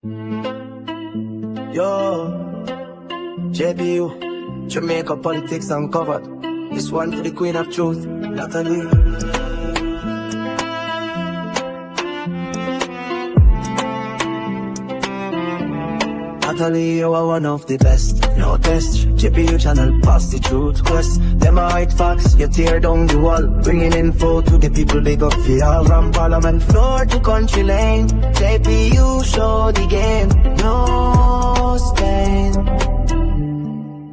Yo, JPU, Jamaica politics uncovered. This one for the Queen of Truth, Natalie. Natalie, you are one of the best. No test, JPU channel, pass the truth quest. Them are hide facts, you tear down the wall. Bringing info to the people, big up for y'all. From Parliament floor to country lane, JPU show the game. No stain.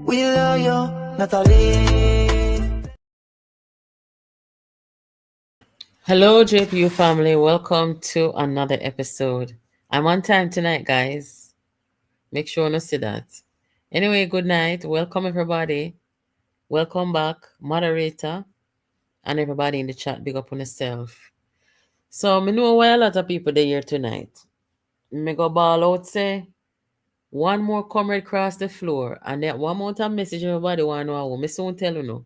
We love you, Natalie. Hello, JPU family. Welcome to another episode. I'm on time tonight, guys. Make sure to see that. Anyway, good night. Welcome, everybody. Welcome back, moderator, and everybody in the chat. Big up on yourself. So, I know why a lot of people there here tonight. Me go ball out say, one more comrade cross the floor, and that one more time message everybody want to know how. Me soon tell you no.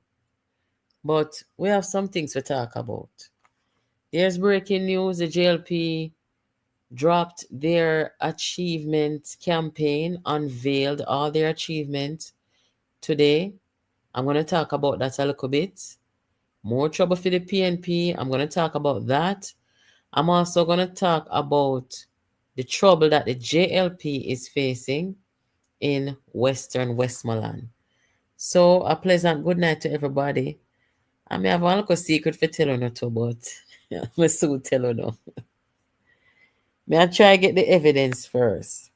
But we have some things to talk about. There's breaking news. The JLP dropped their achievement campaign, unveiled all their achievements today. I'm going to talk about that a little bit. More trouble for the PNP. I'm going to talk about that. I'm also going to talk about the trouble that the JLP is facing in Western Westmoreland. So a pleasant good night to everybody. I may have a little secret for telling you too, but I'm soon tell you no. May I try get the evidence first.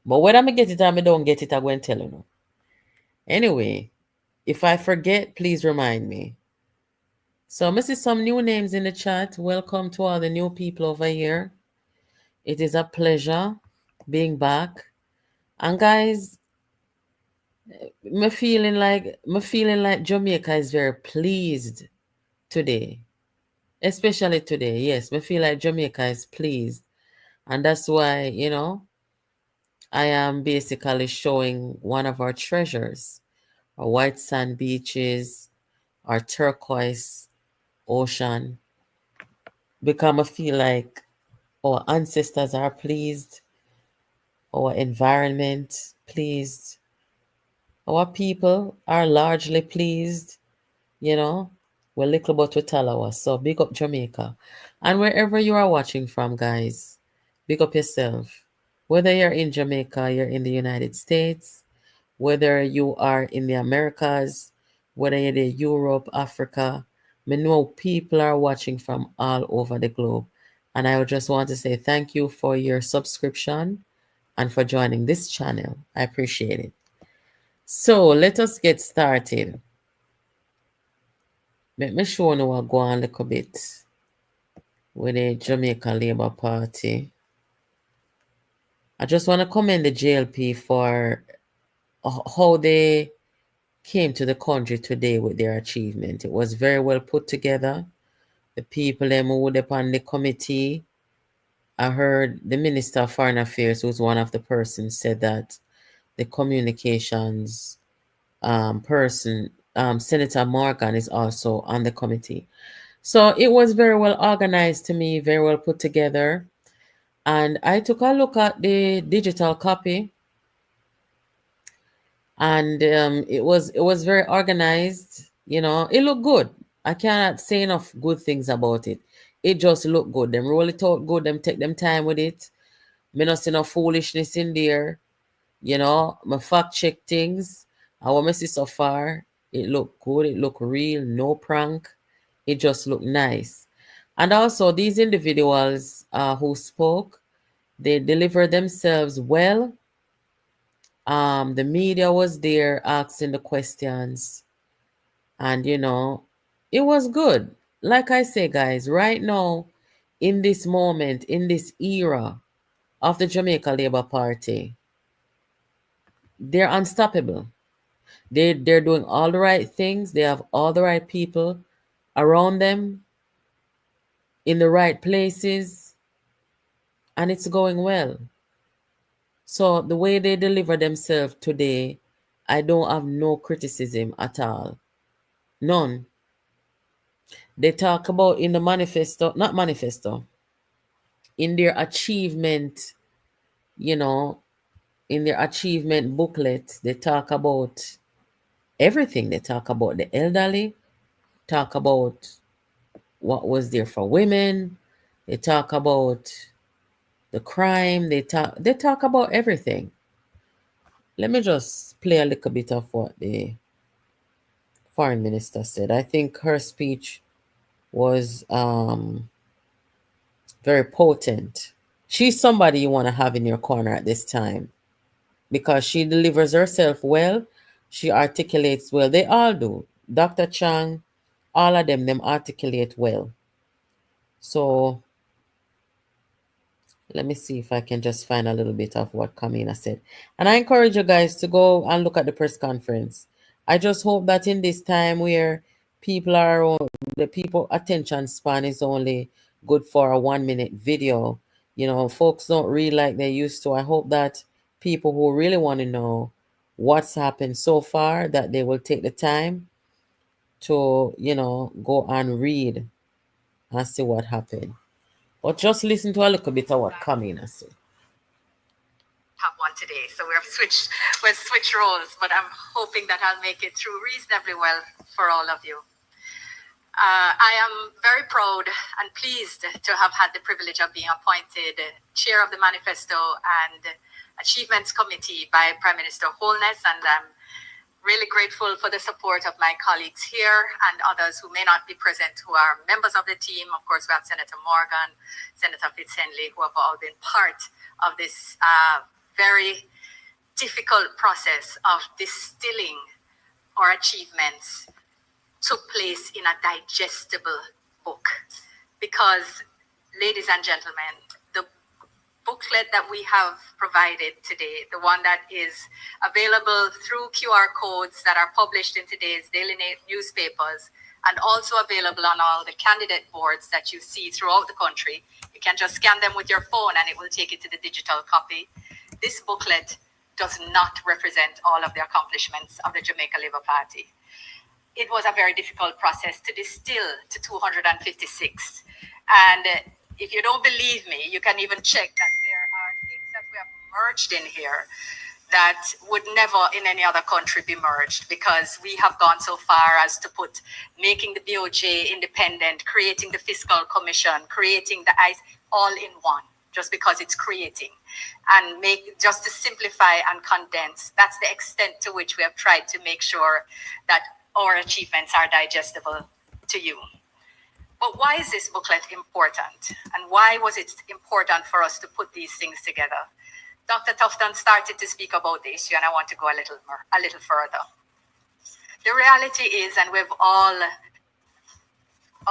But whether I get it or I don't get it, I'm going to tell you. Anyway, if I forget, please remind me. So I see some new names in the chat. Welcome to all the new people over here. It is a pleasure being back. And guys, me feeling like Jamaica is very pleased today. Especially today. Yes, me feel like Jamaica is pleased. And that's why, I am basically showing one of our treasures, our white sand beaches, our turquoise ocean, because I feel like our ancestors are pleased, our environment pleased, our people are largely pleased, we're little but we tell so big up Jamaica. And wherever you are watching from, guys, big up yourself. Whether you're in Jamaica, you're in the United States, whether you are in the Americas, whether you're in Europe, Africa, I know people are watching from all over the globe. And I just want to say thank you for your subscription and for joining this channel. I appreciate it. So let us get started. Let me show you what go on a little bit with the Jamaica Labour Party. I just want to commend the JLP for how they came to the country today with their achievement. It was very well put together. The people them who were upon the committee, I heard the Minister of Foreign Affairs, who's one of the persons, said that the communications person, Senator Morgan, is also on the committee. So it was very well organized to me, very well put together. And I took a look at the digital copy, and it was very organized. It looked good. I cannot say enough good things about it. It just looked good. Them roll it out good. Them take them time with it. Me not see no foolishness in there. Me fact check things. I want me see so far. It looked good. It looked real. No prank. It just looked nice. And also these individuals who spoke, they delivered themselves well. The media was there asking the questions, and it was good. Like I say, guys, right now, in this moment, in this era of the Jamaica Labour Party, they're unstoppable. They're doing all the right things. They have all the right people around them in the right places, and it's going well. So the way they deliver themselves today, I don't have no criticism at all. None. They talk about in the manifesto, not manifesto, in their achievement you know, in their achievement booklet, they talk about everything. They talk about the elderly, talk about what was there for women, they talk about the crime, they talk about everything. Let me just play a little bit of what the foreign minister said. I think her speech was very potent. She's somebody you want to have in your corner at this time because she delivers herself well, she articulates well. They all do. Dr. Chang, all of them articulate well. So let me see if I can just find a little bit of what Kamina said. And I encourage you guys to go and look at the press conference. I just hope that in this time where people are, the people attention span is only good for a 1 minute video, folks don't read like they used to. I hope that people who really want to know what's happened so far, that they will take the time to, go and read and see what happened. But just listen to a little bit of what Kamina said. Have one today. So we'll switch roles, but I'm hoping that I'll make it through reasonably well for all of you. I am very proud and pleased to have had the privilege of being appointed chair of the Manifesto and Achievements Committee by Prime Minister Holness, and I'm really grateful for the support of my colleagues here and others who may not be present, who are members of the team. Of course, we have Senator Morgan, Senator Fitzhenley, who have all been part of this very difficult process of distilling our achievements took place in a digestible book. Because, ladies and gentlemen, the booklet that we have provided today, the one that is available through QR codes that are published in today's daily newspapers, and also available on all the candidate boards that you see throughout the country. You can just scan them with your phone and it will take you to the digital copy. This booklet does not represent all of the accomplishments of the Jamaica Labour Party. It was a very difficult process to distill to 256. And if you don't believe me, you can even check that there are things that we have merged in here that would never in any other country be merged, because we have gone so far as to put making the BOJ independent, creating the Fiscal Commission, creating the ICE all in one, just because it's creating, and just to simplify and condense. That's the extent to which we have tried to make sure that our achievements are digestible to you. But why is this booklet important? And why was it important for us to put these things together? Dr. Tufton started to speak about the issue, and I want to go a little further. The reality is, and we've all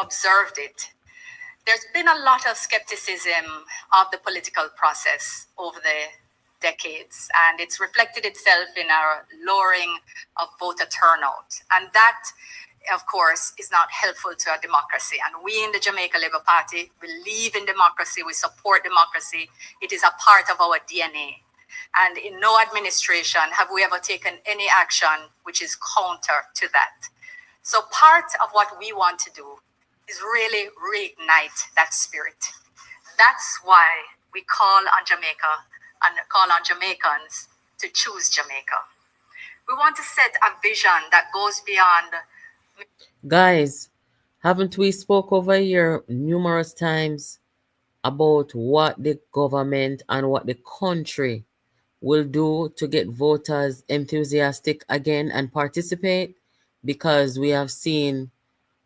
observed it, there's been a lot of skepticism of the political process over the decades, and it's reflected itself in our lowering of voter turnout. And that, of course, is not helpful to a democracy. And we in the Jamaica Labour Party believe in democracy, we support democracy. It is a part of our DNA. And in no administration have we ever taken any action which is counter to that. So part of what we want to do is really reignite that spirit. That's why we call on Jamaica and call on Jamaicans to choose Jamaica. We want to set a vision that goes beyond. Guys, haven't we spoke over here numerous times about what the government and what the country will do to get voters enthusiastic again and participate? Because we have seen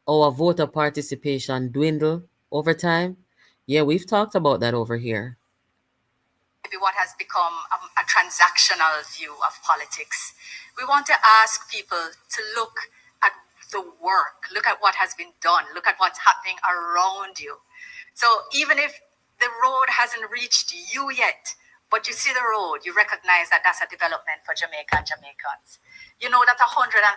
our voter participation dwindle over time. Yeah, we've talked about that over here. Maybe what has become a transactional view of politics. We want to ask people to look at the work, look at what has been done, look at what's happening around you. So even if the road hasn't reached you yet, but you see the road, you recognize that that's a development for Jamaica and Jamaicans. You know that 138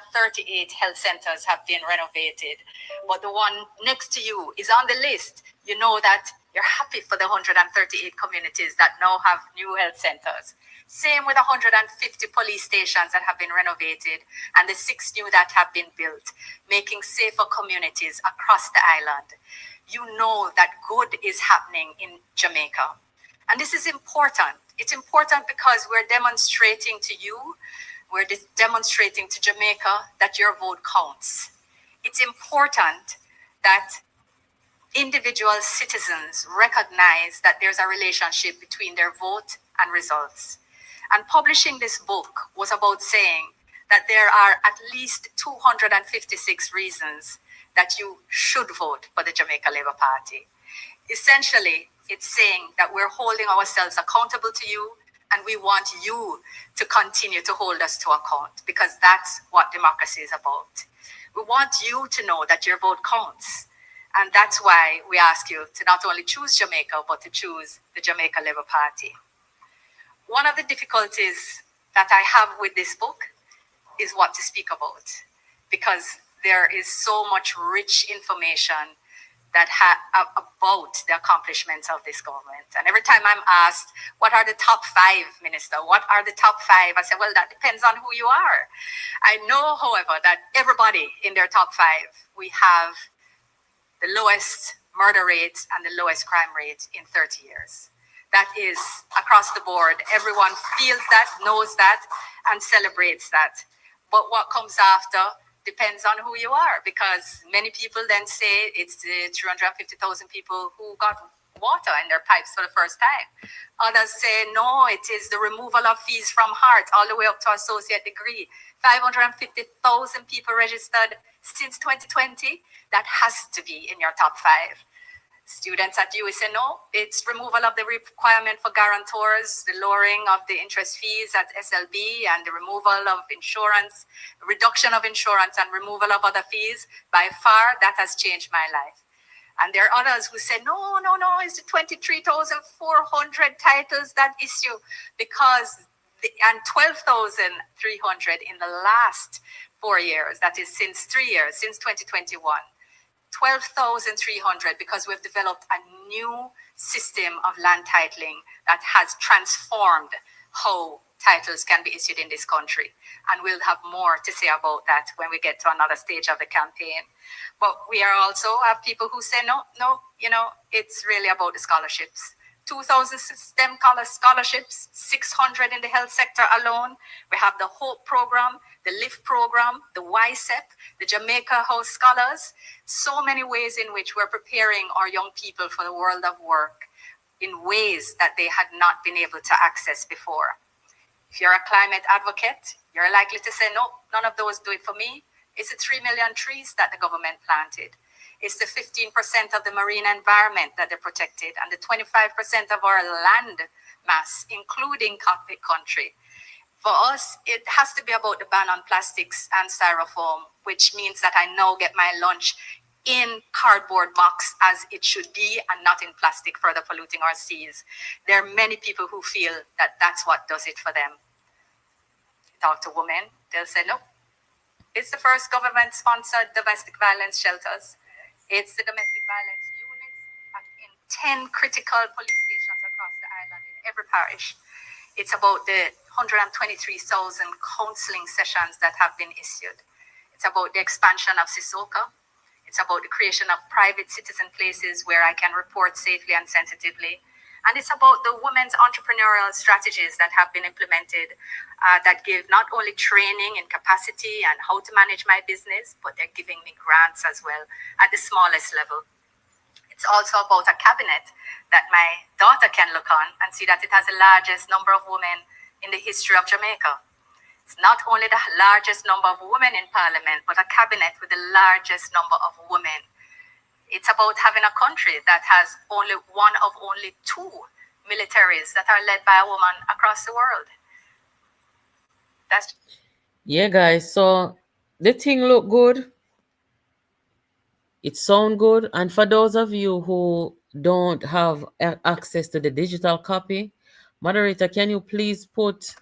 health centers have been renovated, but the one next to you is on the list. You know that you're happy for the 138 communities that now have new health centers. Same with 150 police stations that have been renovated and the 6 new that have been built, making safer communities across the island. You know that good is happening in Jamaica. And this is important. It's important because we're demonstrating to you, we're demonstrating to Jamaica that your vote counts. It's important that individual citizens recognize that there's a relationship between their vote and results. And publishing this book was about saying that there are at least 256 reasons that you should vote for the Jamaica Labour Party. Essentially, it's saying that we're holding ourselves accountable to you, and we want you to continue to hold us to account, because that's what democracy is about. We want you to know that your vote counts. And that's why we ask you to not only choose Jamaica, but to choose the Jamaica Labour Party. One of the difficulties that I have with this book is what to speak about, because there is so much rich information that about the accomplishments of this government. And every time I'm asked, what are the top 5, Minister? What are the top 5? I say, well, that depends on who you are. I know, however, that everybody in their top 5, we have the lowest murder rate and the lowest crime rate in 30 years. That is across the board. Everyone feels that, knows that, and celebrates that. But what comes after depends on who you are, because many people then say it's the 350,000 people who got water in their pipes for the first time. Others say, no, it is the removal of fees from heart all the way up to associate degree. 550,000 people registered since 2020. That has to be in your top 5. Students at UWI say, no, it's removal of the requirement for guarantors, the lowering of the interest fees at SLB, and the removal of insurance, reduction of insurance, and removal of other fees. By far, that has changed my life. And there are others who say, no, it's the 23,400 titles that issue, because, and 12,300 in the last 4 years, that is since 3 years, since 2021. 12,300, because we've developed a new system of land titling that has transformed how titles can be issued in this country. And we'll have more to say about that when we get to another stage of the campaign. But we are also have people who say, no, it's really about the scholarships. 2,000 STEM scholarships, 600 in the health sector alone. We have the HOPE program, the LIFT program, the YSEP, the Jamaica House Scholars. So many ways in which we're preparing our young people for the world of work in ways that they had not been able to access before. If you're a climate advocate, you're likely to say, no, none of those do it for me. It's the 3 million trees that the government planted. It's the 15% of the marine environment that they protected, and the 25% of our land mass, including cockpit country. For us, it has to be about the ban on plastics and styrofoam, which means that I now get my lunch in cardboard box as it should be, and not in plastic, further polluting our seas. There are many people who feel that that's what does it for them. Talk to women, they'll say, no, it's the first government-sponsored domestic violence shelters. It's the domestic violence units in 10 critical police stations across the island in every parish. It's about the 123,000 counseling sessions that have been issued. It's about the expansion of Sissoko. It's about the creation of private citizen places where I can report safely and sensitively. And it's about the women's entrepreneurial strategies that have been implemented that give not only training and capacity and how to manage my business, but they're giving me grants as well at the smallest level. It's also about a cabinet that my daughter can look on and see that it has the largest number of women in the history of Jamaica. It's not only the largest number of women in parliament, but a cabinet with the largest number of women. It's about having a country that has only one of only 2 militaries that are led by a woman across the world. That's Yeah, guys. So the thing look good. It sound good. And for those of you who don't have access to the digital copy, moderator, can you please put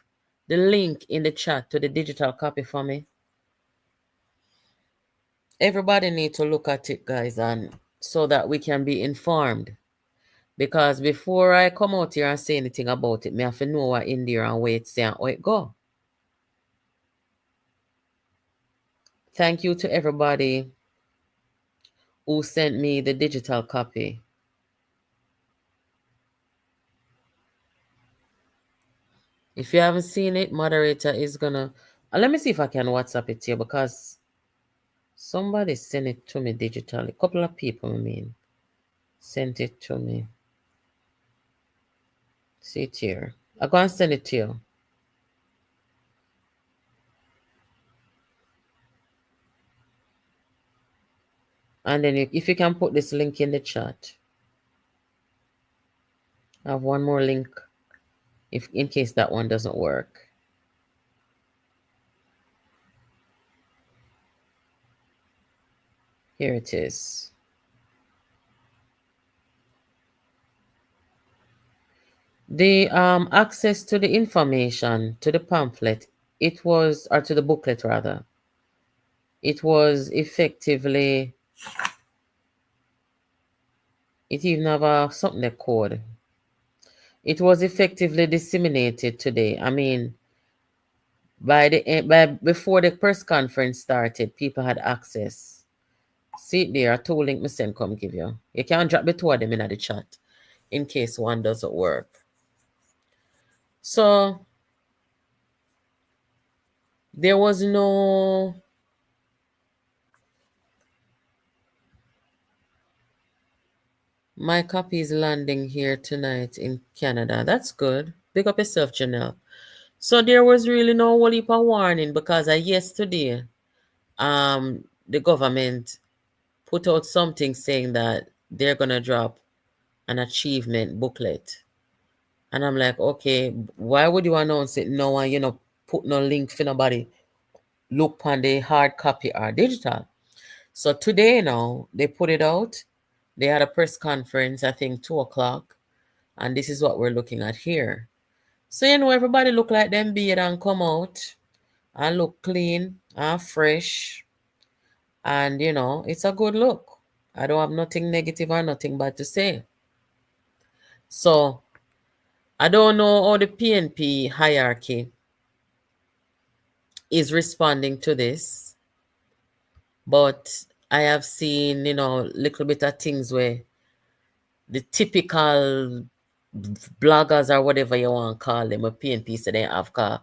the link in the chat to the digital copy for me? Everybody need to look at it, guys, and so that we can be informed. Because before I come out here and say anything about it, me have to know what in there and wait, say how it go. Thank you to everybody who sent me the digital copy. If you haven't seen it, moderator is gonna. Let me see if I can WhatsApp it to you because somebody sent it to me digitally. A couple of people, I mean, sent it to me. See it here. I'm gonna send it to you. And then if you can put this link in the chat. I have one more link if in case that one doesn't work. Here it is. The access to the information, to the pamphlet, it was, or to the booklet rather, it was effectively, it even have something they code. It was effectively disseminated today. I mean, before the press conference started, people had access. See it there, a two link me send come give you. You can drop the two of them in the chat in case one doesn't work. So there was no my copy is landing here tonight in Canada. That's good. Big up yourself, Janelle. So there was really no whole heap of warning because yesterday, the government put out something saying that they're gonna drop an achievement booklet. And I'm like, okay, why would you announce it now and put no link for nobody look on the hard copy or digital? So today now they put it out. They had a press conference, I think 2 o'clock, and this is what we're looking at here. So everybody look like them beard and come out and look clean and fresh. And it's a good look. I don't have nothing negative or nothing bad to say. So I don't know how the PNP hierarchy is responding to this, but I have seen, little bit of things where the typical bloggers or whatever you want to call them, a PNP say they have car.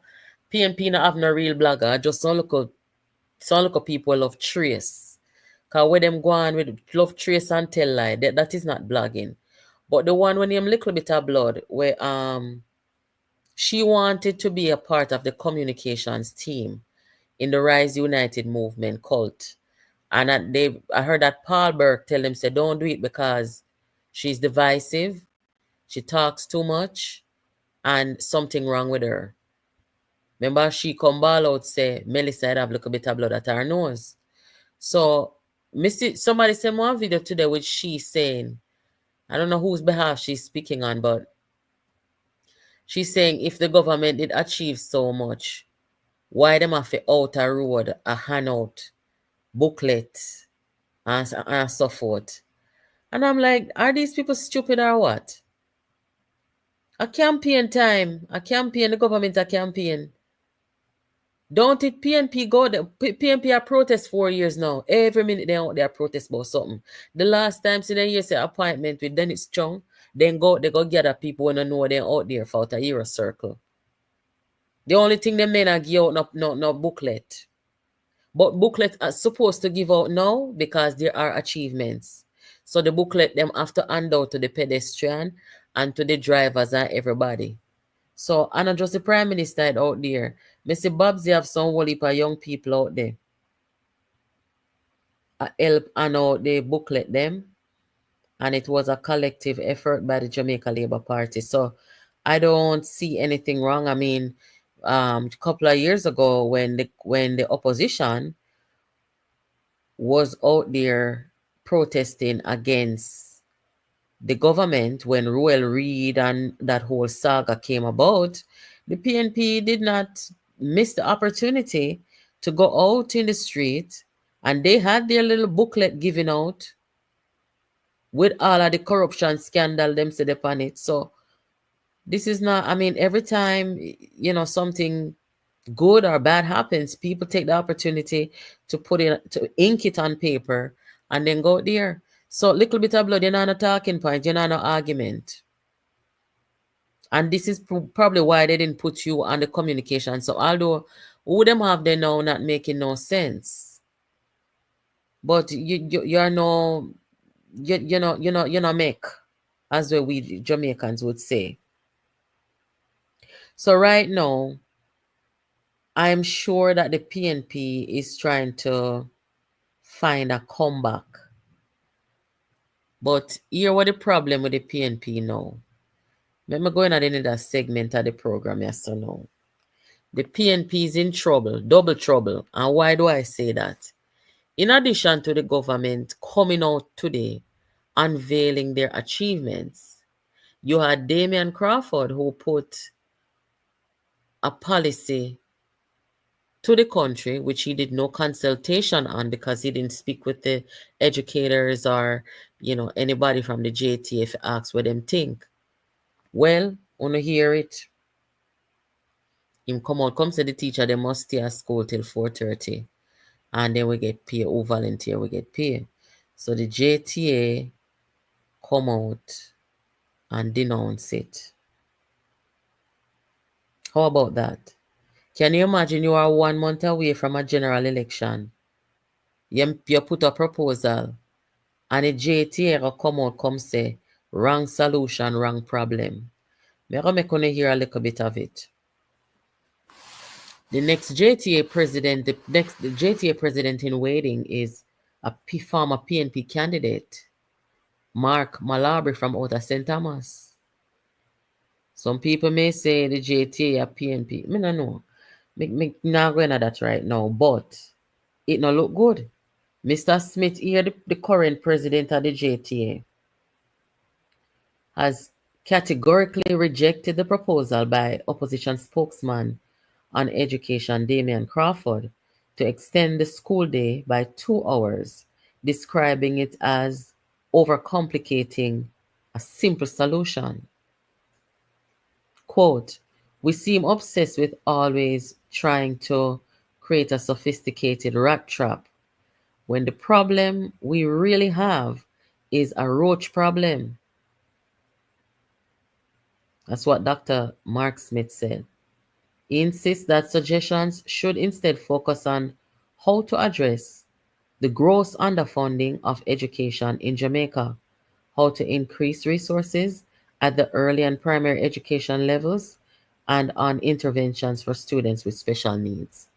PNP not have no real blogger, just some local people love trace. Cause where them go on with love trace and tell lie, that is not blogging. But the one when him little bit of blood, where she wanted to be a part of the communications team in the Rise United movement cult. And I heard that Paul Burke tell them, say, don't do it because she's divisive, she talks too much, and something wrong with her. Remember, she come ball out, say, Melissa had have a little bit of blood at her nose. So, somebody sent me one video today which she's saying, I don't know whose behalf she's speaking on, but she's saying if the government did achieve so much, why them have to out a road, a handout, booklet, and so forth. And I'm like, are these people stupid or what? A campaign time, the government a campaign. Don't it PNP go there? PNP are protest 4 years now. Every minute they out there protest about something. The last time see they say appointment with Dennis Chung, they go gather people when they know they're out there for a year circle. The only thing they may not give out no booklet. But booklet are supposed to give out now because there are achievements. So the booklet them have to hand out to the pedestrian and to the drivers and everybody. So and not just the Prime Minister out there. Mr. Babsy have some whole heap of young people out there. I help and out the booklet them. And it was a collective effort by the Jamaica Labour Party. So I don't see anything wrong. I mean, a couple of years ago when the opposition was out there protesting against the government when Ruel Reid and that whole saga came about, the PNP did not miss the opportunity to go out in the street, and they had their little booklet given out with all of the corruption scandal them said upon it. So this is not, I mean, every time something good or bad happens, people take the opportunity to ink it on paper and then go there. So little bit of blood, you're not a talking point, you're not an argument. And this is probably why they didn't put you on the communication. So although who them have they now not making no sense. But you're no you're not make, as we Jamaicans would say. So right now, I'm sure that the PNP is trying to find a comeback. But here what the problem with the PNP now. Let me go in at another segment of the program, yes or no. The PNP is in trouble, double trouble. And why do I say that? In addition to the government coming out today, unveiling their achievements, you had Damian Crawford who put a policy to the country, which he did no consultation on because he didn't speak with the educators or, anybody from the JTF asked what them think. Well, wanna hear it? Him come say the teacher they must stay at school till 4:30. And then we get paid. Who volunteer, we get paid. So the JTA come out and denounce it. How about that? Can you imagine you are 1 month away from a general election? You put a proposal and the JTA will come out come say, wrong solution, wrong problem. I'm going to hear a little bit of it. The next JTA president, the JTA president in waiting is a former PNP candidate, Mark Malabry from out of St. Thomas. Some people may say the JTA a PNP. I don't know. Me not going at that right now, but it not look good. Mr. Smith here, the current president of the JTA, has categorically rejected the proposal by opposition spokesman on education Damian Crawford to extend the school day by 2 hours, describing it as overcomplicating a simple solution. Quote, we seem obsessed with always trying to create a sophisticated rat trap when the problem we really have is a roach problem. That's what Dr. Mark Smith said. He insists that suggestions should instead focus on how to address the gross underfunding of education in Jamaica, how to increase resources at the early and primary education levels, and on interventions for students with special needs.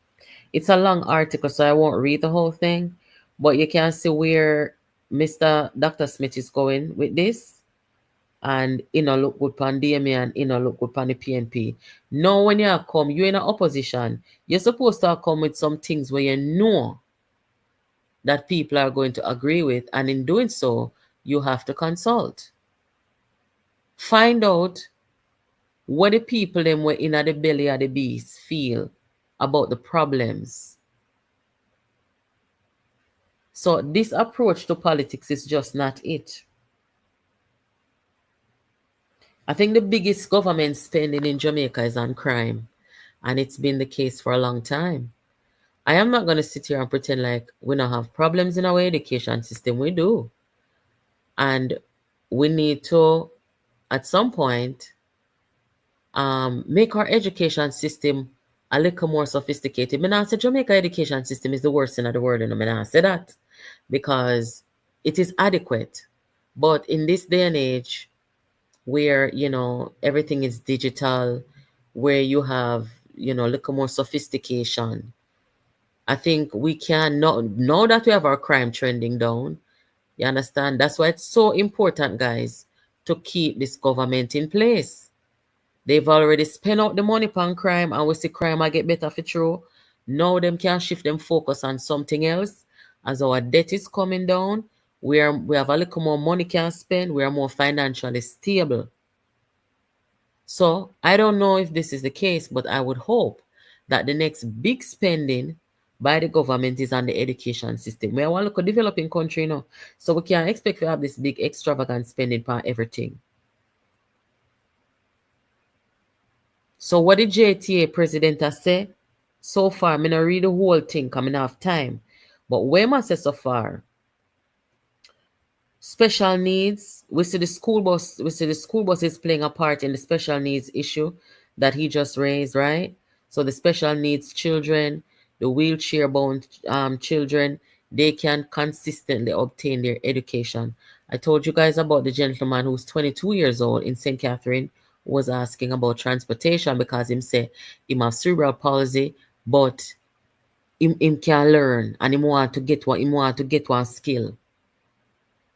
It's a long article, so I won't read the whole thing, but you can see where Dr. Smith is going with this. And look good pan Damian, look good pan the PNP. Now when you come, you're in an opposition, you're supposed to come with some things where you know that people are going to agree with, and in doing so, you have to consult. Find out what the people them were in the belly of the beast feel about the problems. So this approach to politics is just not it. I think the biggest government spending in Jamaica is on crime, and it's been the case for a long time. I am not going to sit here and pretend like we don't have problems in our education system. We do. And we need to, at some point, make our education system a little more sophisticated. I not say Jamaica education system is the worst in the world, and I not say that because it is adequate. But in this day and age, where everything is digital, where you have a little more sophistication, I think we can now that we have our crime trending down. You understand? That's why it's so important, guys, to keep this government in place. They've already spent out the money on crime, and we see crime will get better for true. Now them can shift them focus on something else. As our debt is coming down, we have a little more money can spend. We are more financially stable. So I don't know if this is the case, but I would hope that the next big spending by the government is on the education system. We are one look a developing country now, so we can't expect to have this big extravagant spending for everything. So what did JTA president has say? So far, I'm going to read the whole thing because I don't have time. But where I say so far, Special needs, we see the school bus is playing a part in the special needs issue that he just raised, right? So the special needs children, the wheelchair bound children, they can consistently obtain their education. I told you guys about the gentleman who's 22 years old in St. Catherine was asking about transportation because him say him have cerebral palsy, but him can learn and him want to get one skill.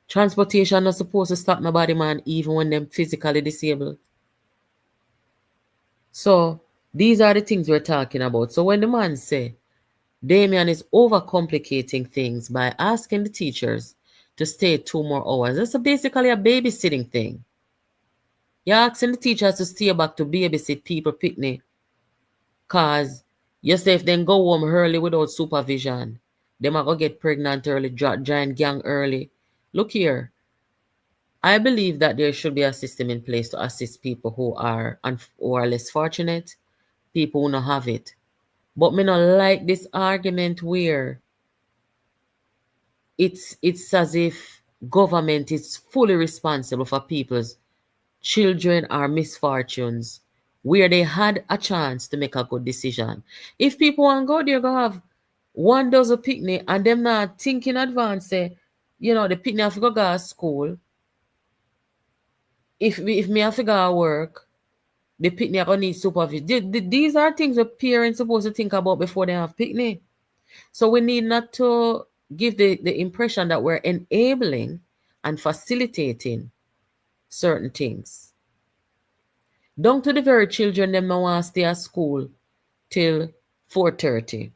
Transportation not supposed to stop nobody, man, even when them physically disabled. So these are the things we're talking about. So when the man say Damien is overcomplicating things by asking the teachers to stay 2 more hours, that's basically a babysitting thing. You're asking the teachers to stay back to babysit people picnic cause you say if they go home early without supervision, they might go get pregnant early, join gang early. Look here. I believe that there should be a system in place to assist people who are less fortunate, people who don't have it. But me not like this argument where it's as if government is fully responsible for people's children or misfortunes where they had a chance to make a good decision. If people want to go there, go have 1 dozen picnic and them not think in advance, say, the picnic have to go to school. If me have to go work, the picnic are going to need supervision. These are things that parents supposed to think about before they have picnic. So we need not to give the impression that we're enabling and facilitating certain things. Down to the very children, them now want to stay at school till 4:30.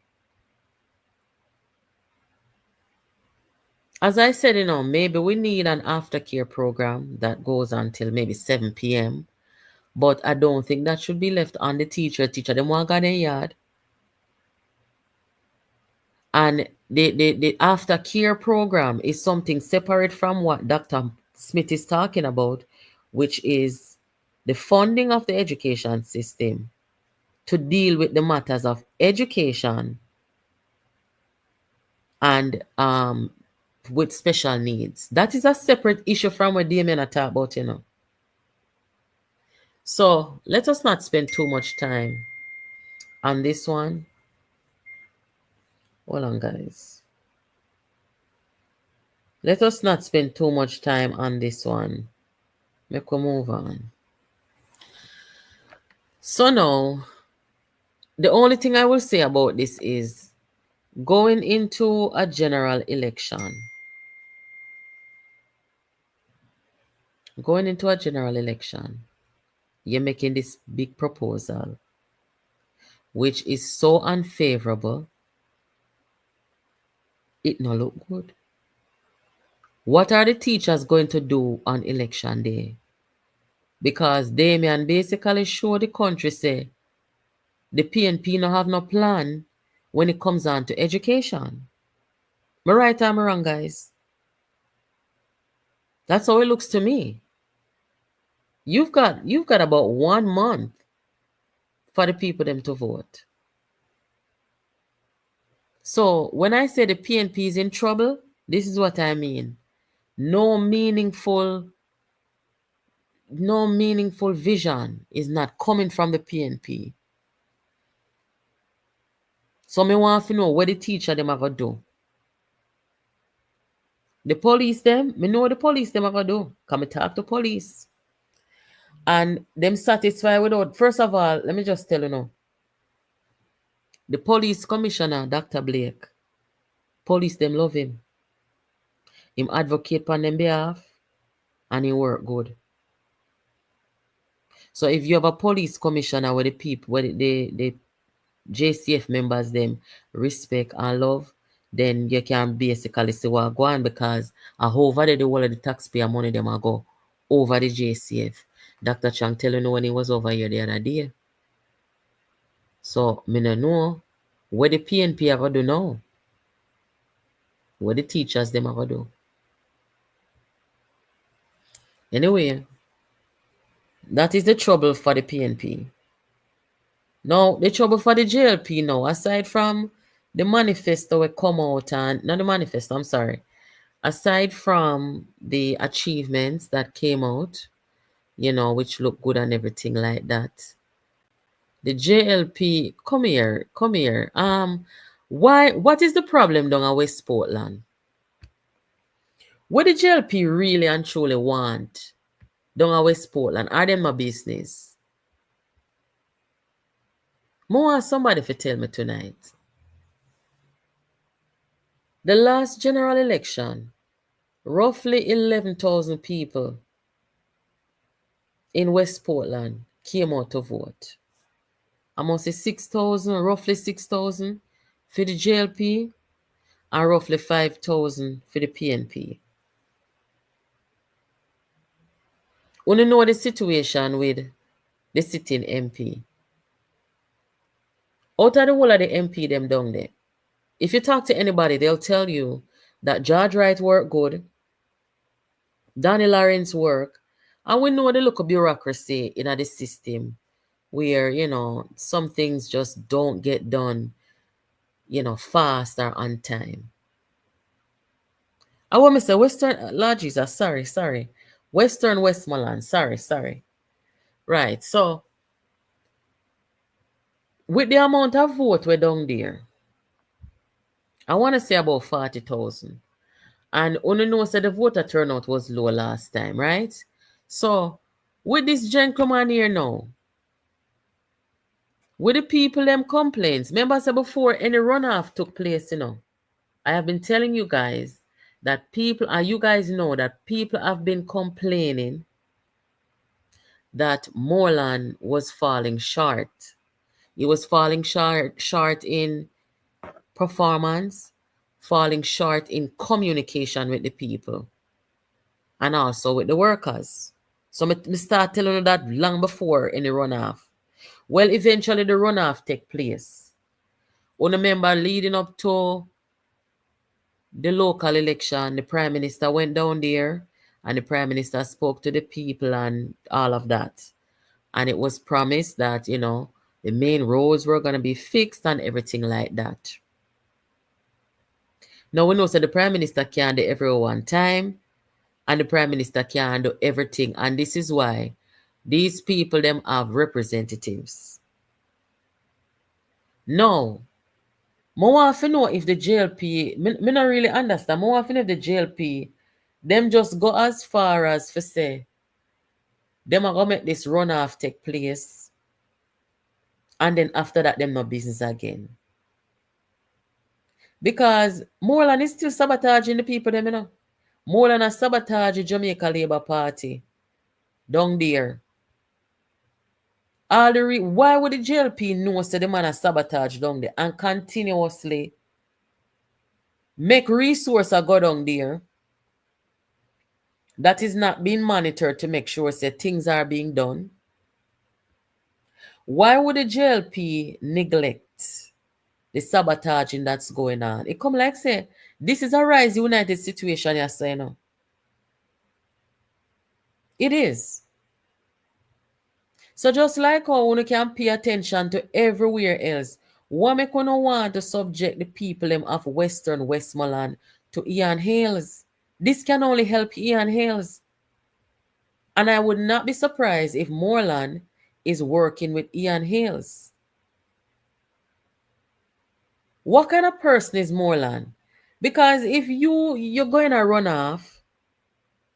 As I said, maybe we need an aftercare program that goes until maybe 7 p.m. But I don't think that should be left on the teacher. Teacher, them want to go in yard. And the aftercare program is something separate from what Dr. Smith is talking about, which is the funding of the education system to deal with the matters of education and with special needs. That is a separate issue from what Damien talk about, So let us not spend too much time on this one. Hold on, guys. Let us not spend too much time on this one. Make we move on. So now, the only thing I will say about this is going into a general election. Going into a general election, you're making this big proposal, which is so unfavorable, it no look good. What are the teachers going to do on election day? Because Damien basically show the country say the PNP no have no plan when it comes on to education. Am I right or am I wrong, guys? That's how it looks to me. You've got about 1 month for the people them to vote. So when I say the PNP is in trouble, this is what I mean. No meaningful vision is not coming from the PNP. So me want to know what the teacher them are going to do. The police them, me know what the police them are going to do. Come and talk to police. And them satisfied without, first of all, let me just tell you now. The police commissioner, Dr. Blake, police them love him. Him advocate on them behalf and he work good. So if you have a police commissioner where the people, where the JCF members them respect and love, then you can basically say what go on because over the whole of the taxpayer money them are go over the JCF. Dr. Chang telling you when he was over here the other day. So me no know what the PNP are going to do now. What the teachers them are going to do. Anyway, that is the trouble for the PNP. Now, the trouble for the JLP now, aside from the manifesto will come out and, not the manifesto, I'm sorry, Aside from the achievements that came out, which look good and everything like that, the JLP, come here. What is the problem down at West Portland? What the JLP really and truly want down at West Portland? Are them my business? More somebody to tell me tonight. The last general election, roughly 11,000 people in West Portland came out to vote. I must say 6,000, roughly 6,000 for the JLP and roughly 5,000 for the PNP. We know the situation with the sitting MP. Out of the whole of the MP them down there, if you talk to anybody, they'll tell you that George Wright work good, Danny Lawrence work, and we know the local bureaucracy in the system where, some things just don't get done, fast or on time. I want to say Western, Lord Jesus, sorry. Western Westmoreland, sorry. Right, so with the amount of vote we're down there, I want to say about 40,000. And only know said the voter turnout was low last time, right? So with this gentleman here now, with the people them complaints, remember say before any runoff took place, I have been telling you guys that people, and you guys know that people have been complaining that Moreland was falling short. He was falling short in performance, falling short in communication with the people, and also with the workers. So me start telling you that long before in the runoff. Well, eventually the runoff take place. You remember leading up to the local election, the Prime Minister went down there and the Prime Minister spoke to the people and all of that. And it was promised that, the main roads were going to be fixed and everything like that. Now we know that the Prime Minister can't do every one time and the Prime Minister can't do everything. And this is why these people, them have representatives. Now, I want to know if the JLP, me not really understand. I want to know if the JLP, them just go as far as for say, them are going to make this runoff take place. And then after that, them no business again. Because Moreland is still sabotaging the people, them, Moreland is sabotaging Jamaica Labour Party down there. Why would the JLP know say the man has sabotage down there and continuously make resources go down there that is not being monitored to make sure that things are being done? Why would the JLP neglect the sabotaging that's going on? It come like say, this is a Rise United situation, you're saying. It is. So just like how you can pay attention to everywhere else, why make you want to subject the people of Western Westmoreland to Ian Hales? This can only help Ian Hales. And I would not be surprised if Moreland is working with Ian Hales. What kind of person is Moreland? Because if you're going to run off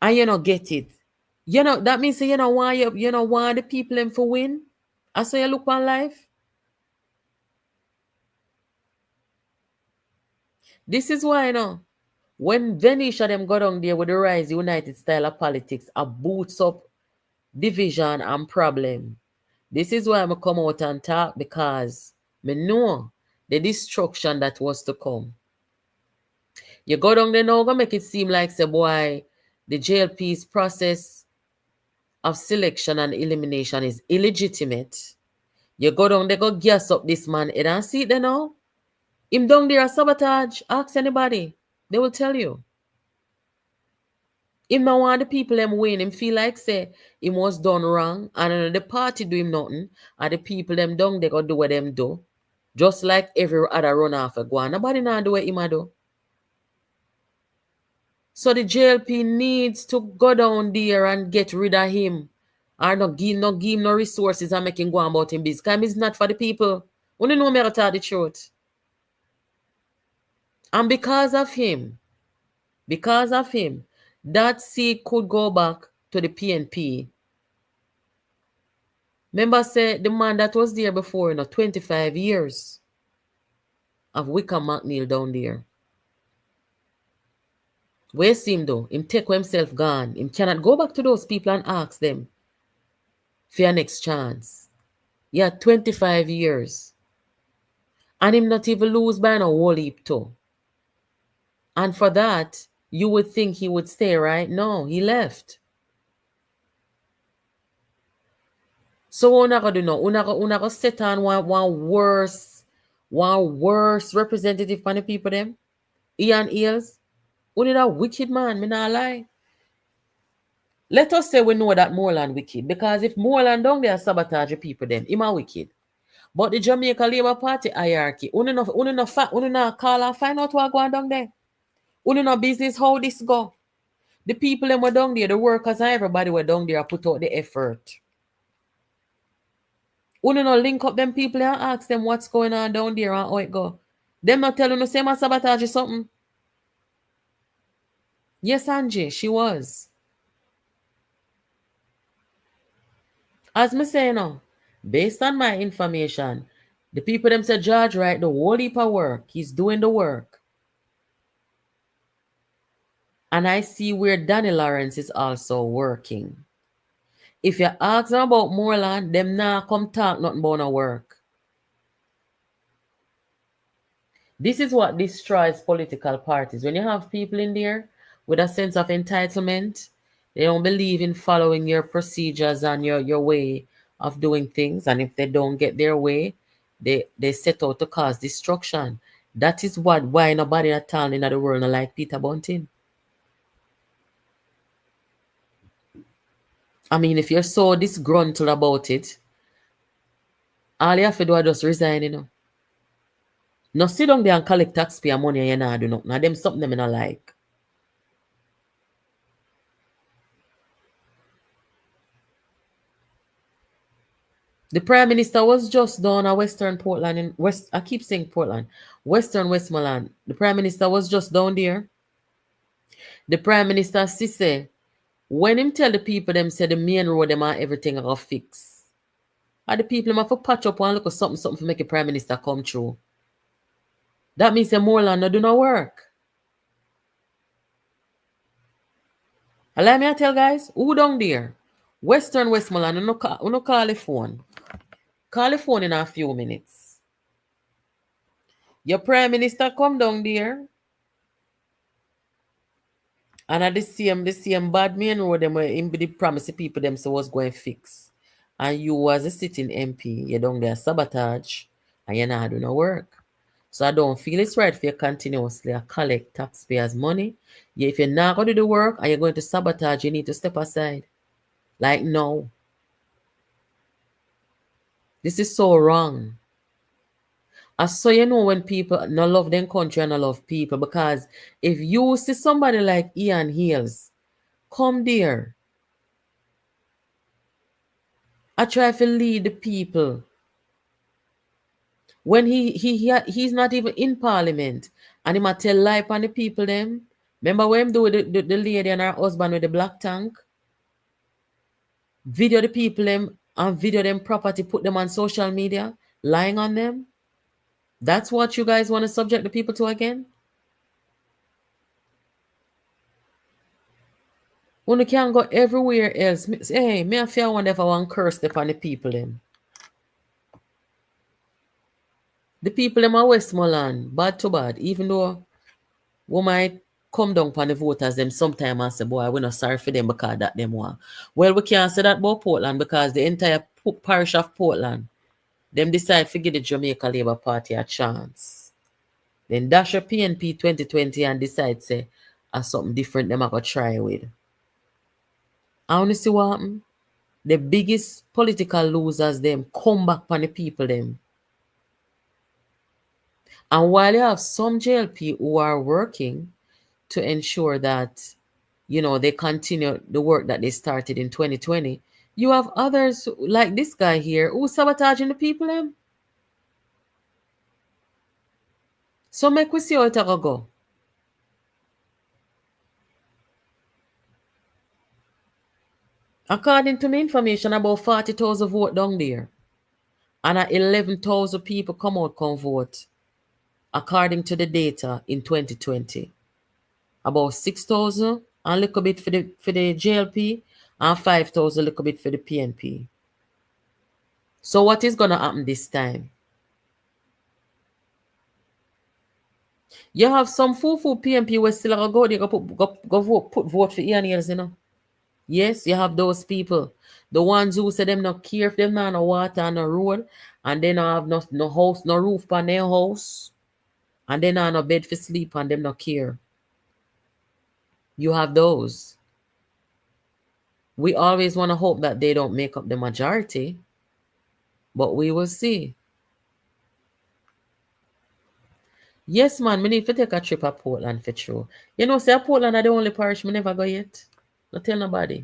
and you don't get it, that means you don't want the people them for win. I saw you look on life. This is why when Venetia them go down there with the Rise United style of politics, a boots up division and problem. This is why I come out and talk, because I know the destruction that was to come. You go down there now, gonna make it seem like, say, boy, the JLP's process of selection and elimination is illegitimate. You go down there, go gas up this man. You don't see it there now? Him down there a sabotage. Ask anybody. They will tell you. Him not want the people them win. Him feel like, say, him was done wrong. And the party do him nothing. And the people them down they go do what them do. Just like every other runoff go on. Nobody not do what him a do. So the JLP needs to go down there and get rid of him. Or not give him no resources and make him go about him business. Because it's not for the people. We don't know me to tell the truth. And because of him, that seat could go back to the PNP. Remember, say the man that was there before, 25 years of Wickham McNeil down there. Where's him though? Him take himself gone. Him cannot go back to those people and ask them for your next chance. Yeah, 25 years. And him not even lose by no whole heap too. And for that, you would think he would stay, right? No, he left. So what una gonna do now? Una gonna set on one worse representative for the people them? Ian Eels. Only that wicked man, me not lie. Let us say we know that Moreland wicked. Because if Moreland down there sabotage the people them, him a wicked. But the Jamaica Labour Party hierarchy, only no call and find out what going down there. Only no business how this go. The people them were down there, the workers and everybody were down there put out the effort. Only no link up them people and ask them what's going on down there and how it go. Them not tell you no same as sabotage something. Yes, Angie, she was. As me say now, based on my information, the people them say George right the whole heap of work. He's doing the work. And I see where Danny Lawrence is also working. If you ask them about Moreland, them nah come talk nothing about no work. This is what destroys political parties. When you have people in there with a sense of entitlement, they don't believe in following your procedures and your way of doing things. And if they don't get their way, they set out to cause destruction. That is why nobody at town in the world not like Peter Bunting. I mean, if you're so disgruntled about it, all you have to do is just resign, No sit down there and collect taxpayer money and you not do nothing. Now them something them not like. The Prime Minister was just down at Western Portland I keep saying Portland. Western Westmoreland. The Prime Minister was just down there. The Prime Minister say when him tell the people them say the main road them and everything are fix. And the people them have to patch up and look at something to make the Prime Minister come through. That means the Moreland no do no work. Allow me to tell guys, who down there? Western Westmoreland, you no call the phone. Call the phone in a few minutes. Your Prime Minister come down there. And at the same bad main road them where him be promise the people them so was going to fix. And you as a sitting MP, you down there sabotage and you not do no work. So I don't feel it's right for you continuously collect taxpayers' money. If you're not going to do the work and you're going to sabotage, you need to step aside. Like, no. This is so wrong. So when people not love their country and not love people, because if you see somebody like Ian Hills, come there. I try to lead the people. When he's not even in parliament and he might tell lie on the people them. Remember when him do the lady and her husband with the black tank? Video the people them and video them property, put them on social media, lying on them. That's what you guys want to subject the people to again? When you can go everywhere else. Hey, me I feel wonder if I want to curse upon the people them. The people them are Westmoreland, bad to bad, even though we might come down upon the voters them sometime and say, boy, we're not sorry for them because that them want. Well, we can't say that about Portland because the entire parish of Portland, them decide to give the Jamaica Labour Party a chance. Then dash a PNP 2020 and decide say something different them are going to try with. I want to see what happen. The biggest political losers them come back upon the people them. And while you have some JLP who are working to ensure that, they continue the work that they started in 2020. You have others like this guy here who's sabotaging the people. So make we see how it go. According to me information, about 40,000 vote down there. And 11,000 people come vote. According to the data in 2020. About 6,000 and a little bit for the JLP and 5,000 a little bit for the PNP. So what is going to happen this time? You have some full PNP who still go there go vote for Ian Hills, Yes, you have those people. The ones who say them not care if them not no water on the road and they not have no house, no roof on their house and they not no bed for sleep and them not care. You have those. We always want to hope that they don't make up the majority, but we will see. Yes, man, me need to take a trip at Portland for true. Say Portland are the only parish me never go yet. Not tell nobody.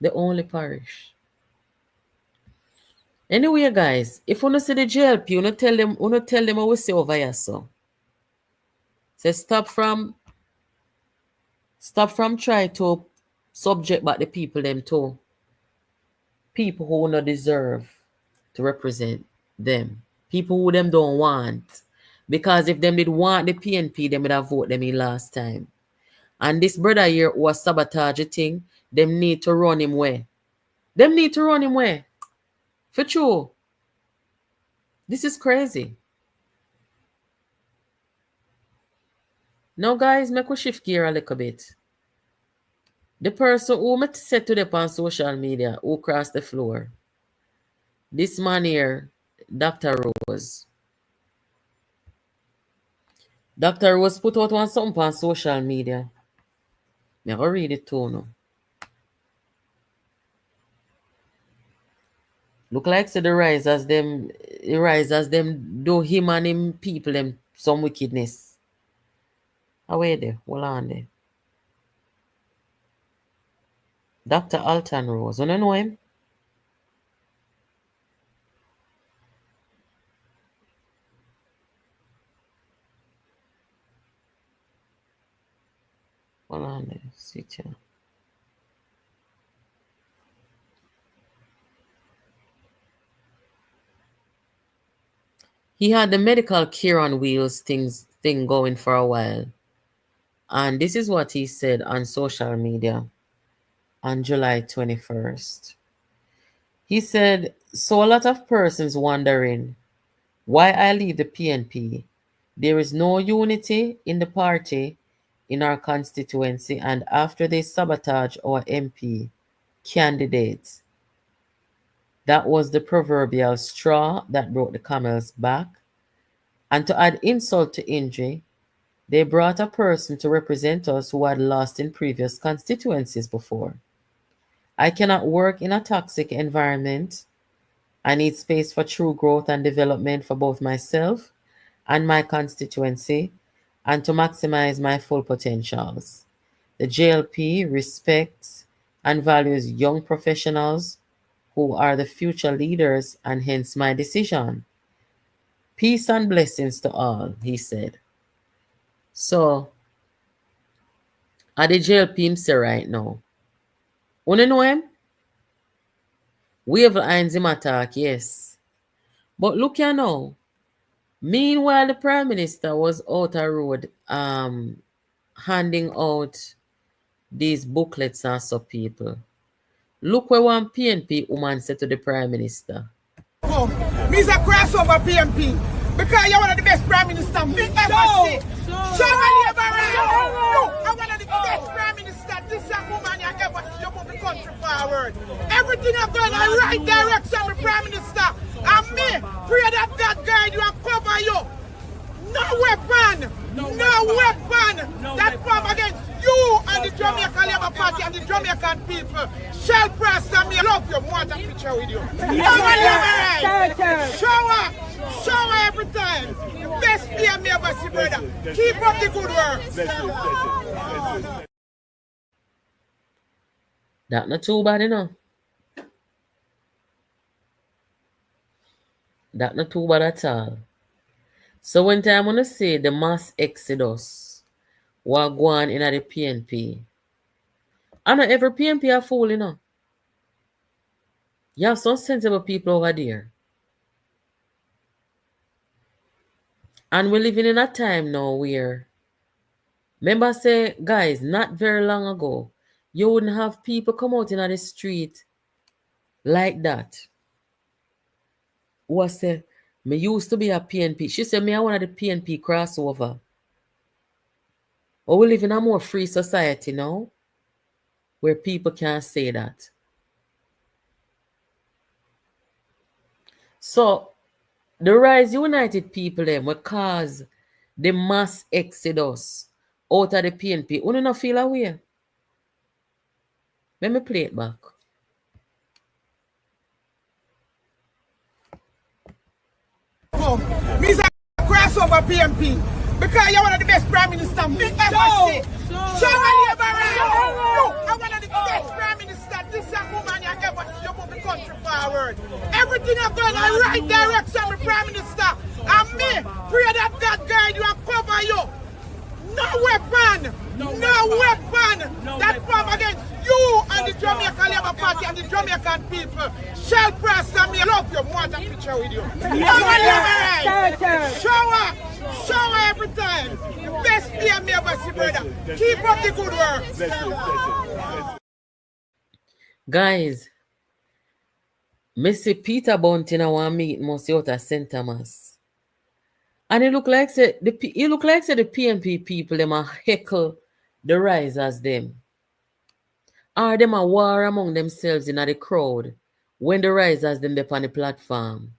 The only parish. Anyway, guys, if you see the JLP, you tell them what we say over here, so. Say stop from try to subject back the people them to people who not deserve to represent them. People who them don't want. Because if them did want the PNP, them would have voted them in last time. And this brother here who was sabotaging thing, them need to run him away. Them need to run him away. For true. This is crazy. Now, guys, make we shift gear a little bit. The person who met said to them on social media who crossed the floor. This man here, Dr. Rose. Dr. Rose put out one something on social media. I'm going to read it too now. Look like so the rise as them do him and him people them some wickedness. Away there, hold on there. Dr. Alton Rose, you don't know him? Hold on there, sit here. He had the medical care on wheels thing going for a while. And this is what he said on social media on July 21st. He said, so a lot of persons wondering why I leave the PNP. There is no unity in the party in our constituency, and after they sabotage our MP candidates, that was the proverbial straw that broke the camel's back. And to add insult to injury, they brought a person to represent us who had lost in previous constituencies before. I cannot work in a toxic environment. I need space for true growth and development for both myself and my constituency, and to maximize my full potentials. The JLP respects and values young professionals who are the future leaders, and hence my decision. Peace and blessings to all, he said. So, at the JLP himself right now. You know him? We have him attack, yes. But look here now. Meanwhile, the Prime Minister was out the road handing out these booklets and so people. Look what one PNP woman said to the Prime Minister. Oh, me's a crossover PNP because you're one of the best Prime Ministers we ever see. Show me Labour. No, I'm one of the best Prime Ministers this young woman you ever see to move the country forward. Everything I've done in the right direction, the Prime Minister. And me, pray that God guide you and cover you. No weapon that come against you and the Jamaica Labour Party and the Jamaican people shall prosper me. I love you. I want a picture with you. Show her every every time. The best PM me ever see, brother. Keep up the good work. That not too bad, you know. That not too bad at all. So when time wanna say the mass exodus what go on in the PNP, I know every PNP are fool, you know. You have some sensible people over there. And we're living in a time now where, remember say, guys, not very long ago, you wouldn't have people come out in the street like that. Who say, me used to be a PNP. She said, me I one of the PNP crossover. But we live in a more free society now, where people can't say that. So, the Rise United people them will cause the mass exodus out of the PNP. You don't feel away? Let me play it back. Me is a crossover PMP because you're one of the best prime ministers me ever see. Jamaica Labour Party. I'm one of the best prime ministers this woman you ever see. You move the country forward. Everything I've done, I right direction, the prime minister. And me, pray that God guide you and cover you. No weapon that form against you and the Jamaica Labour Party and the Jamaican people shall prosper. Me love you. Want a picture with you. Show her every time. The best PM me ever see, brother. Keep up the good work. Guys, Missy Peter Bunting I want meet must out of St. Thomas. And it look like say the PNP people them a heckle the risers them. Or them a war among themselves in the crowd when the risers them up on the platform.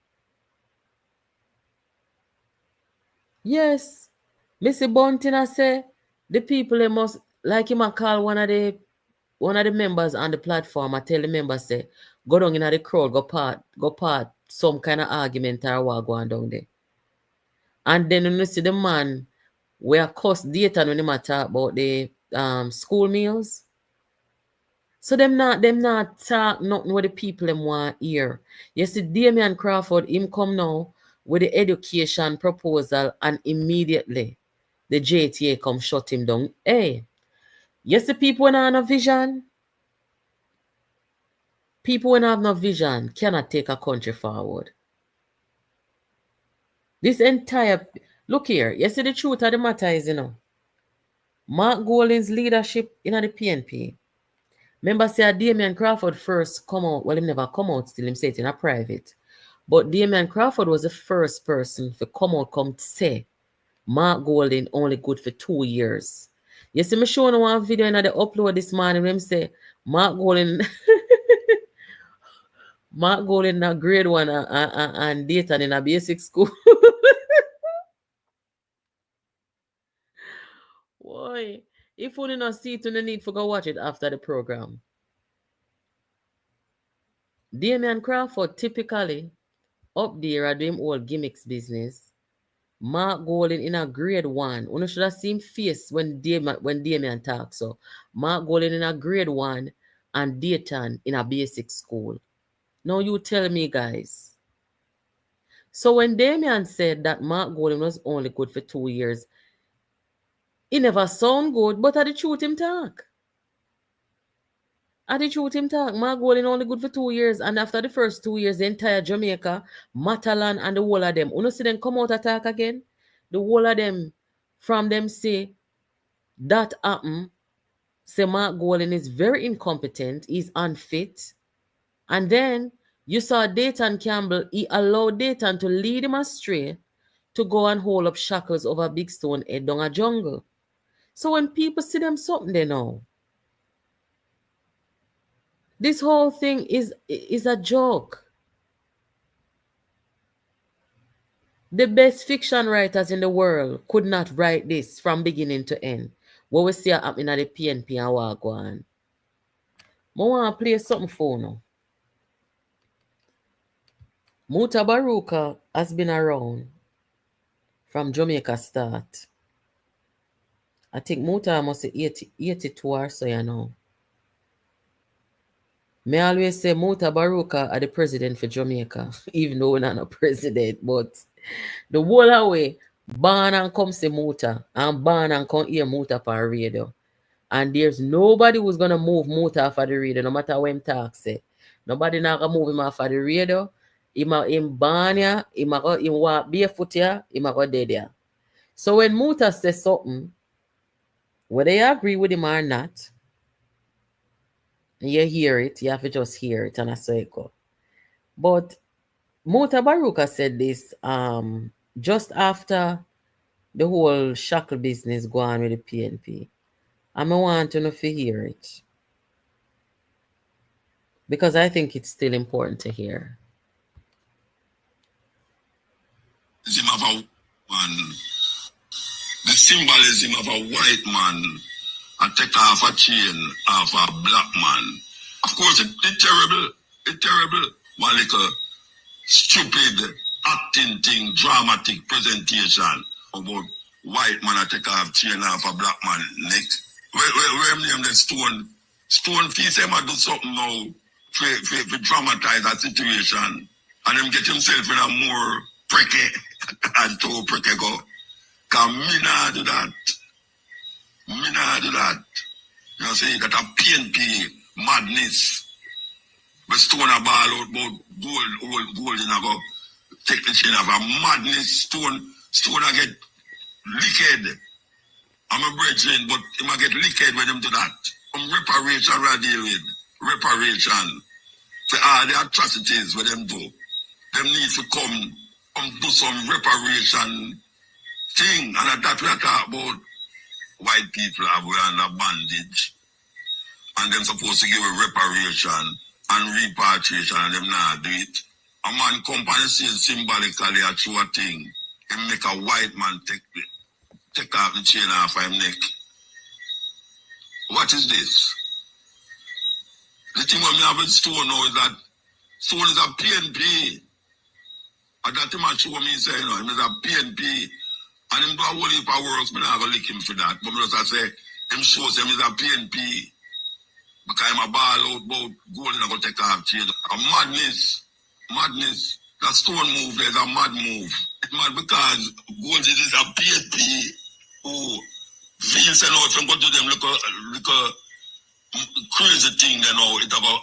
Yes, Missy Bunting I say the people they must like him a call one of the members on the platform. I tell the members say go down in the crowd, go part some kind of argument or what going down there. And then when you see the man where cost data when they talk about the school meals. So them not talk nothing what the people them want hear. You see Damian Crawford, him come now with the education proposal and immediately the JTA come shut him down. Hey, you see people when have no vision. People when have no vision cannot take a country forward. This entire, look here, you see the truth of the matter is, you know, Mark Golding's leadership in the PNP. Remember, say Damian Crawford first come out, well, he never come out still, him say it in a private. But Damian Crawford was the first person to come say Mark Golding only good for 2 years. You see me showing one video in the upload this morning when him say Mark Golding Mark Golding na grade 1 and data in a basic school. Boy, if you don't see it, you need to go watch it after the program. Damian Crawford typically up there are doing all gimmicks business. Mark Golding in a grade 1. You should have seen face when Damian talks. So Mark Golding in a grade 1 and Dayton in a basic school. Now you tell me, guys. So when Damian said that Mark Golding was only good for 2 years, it never sound good, but at the truth him talk. Mark Golding only good for 2 years, and after the first 2 years, the entire Jamaica, Matalan, and the whole of them, you see them come out attack again? The whole of them, from them say, that happen, say Mark Golding is very incompetent, he's unfit, and then you saw Dayton Campbell, he allowed Dayton to lead him astray to go and hold up shackles over Big Stone head down a jungle. So when people see them something they know. This whole thing is a joke. The best fiction writers in the world could not write this from beginning to end. What we see happening at the PNP and what go on. I want to play something for now. Mutabaruka has been around from Jamaica start. I think Muta must be 82 or so, you know. Me always say Mutabaruka are the president for Jamaica, even though we're not a president, but the whole away, born and come say Muta, and born and come hear Muta for radio. And there's nobody who's gonna move Muta off of the radio, no matter when talk say. Nobody not gonna move him off of the radio. Him born ya, him walk barefoot ya, him go dead ya. So when Muta says something, whether you agree with him or not, you hear it, you have to just hear it, and that's how it go. But Mutabaruka said this just after the whole shackle business go on with the PNP. I want to know if you hear it. Because I think it's still important to hear. The symbolism of a white man and take off a chain of a black man. Of course, it's terrible. It's terrible. One little stupid acting thing, dramatic presentation about white man and take off chain off a black man neck. Where name the Stone face him do something now to dramatize that situation. And him get himself in a more pricky and to pricky go. Cause me nah do that. Me nah do that. You know, say that a PNP madness. But Stone a ball out about gold in a go take the chain of a madness. Stone a get liquid. I'm a brethren, but he might get liquid when him do that. Reparation we deal with. Reparation. For all the atrocities where them do. Them need to come do some reparation thing. And that we are talking about white people have we under bondage. And them supposed to give a reparation and repatriation and them not do it. A man come and say symbolically a true thing. He make a white man take off the chain off his neck. What is this? The thing what me have with Stone now is that Stone is a PNP. And that him show me say, you know, him is a PNP. And him do a whole heap of works, me not gonna lick him for that. But me just say, him shows him is a PNP. Because I'm a ball out about gold and I go take off chain. A madness. Madness. That Stone move there is a mad move. It's mad because gold is a PNP. Oh, Vince and all from go to them look a crazy thing they know it about,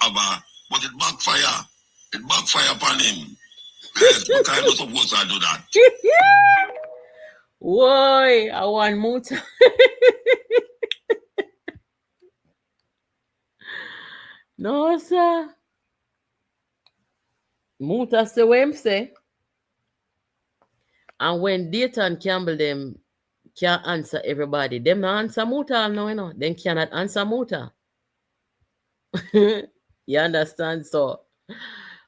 but it backfire. It backfire upon him. Yes, because I'm not supposed to do that. Why? I want Muta. No, sir. Muta say what him say. And when Data and Campbell them can't answer everybody, them not answer Muta no, you know. Them cannot answer Muta. You understand? So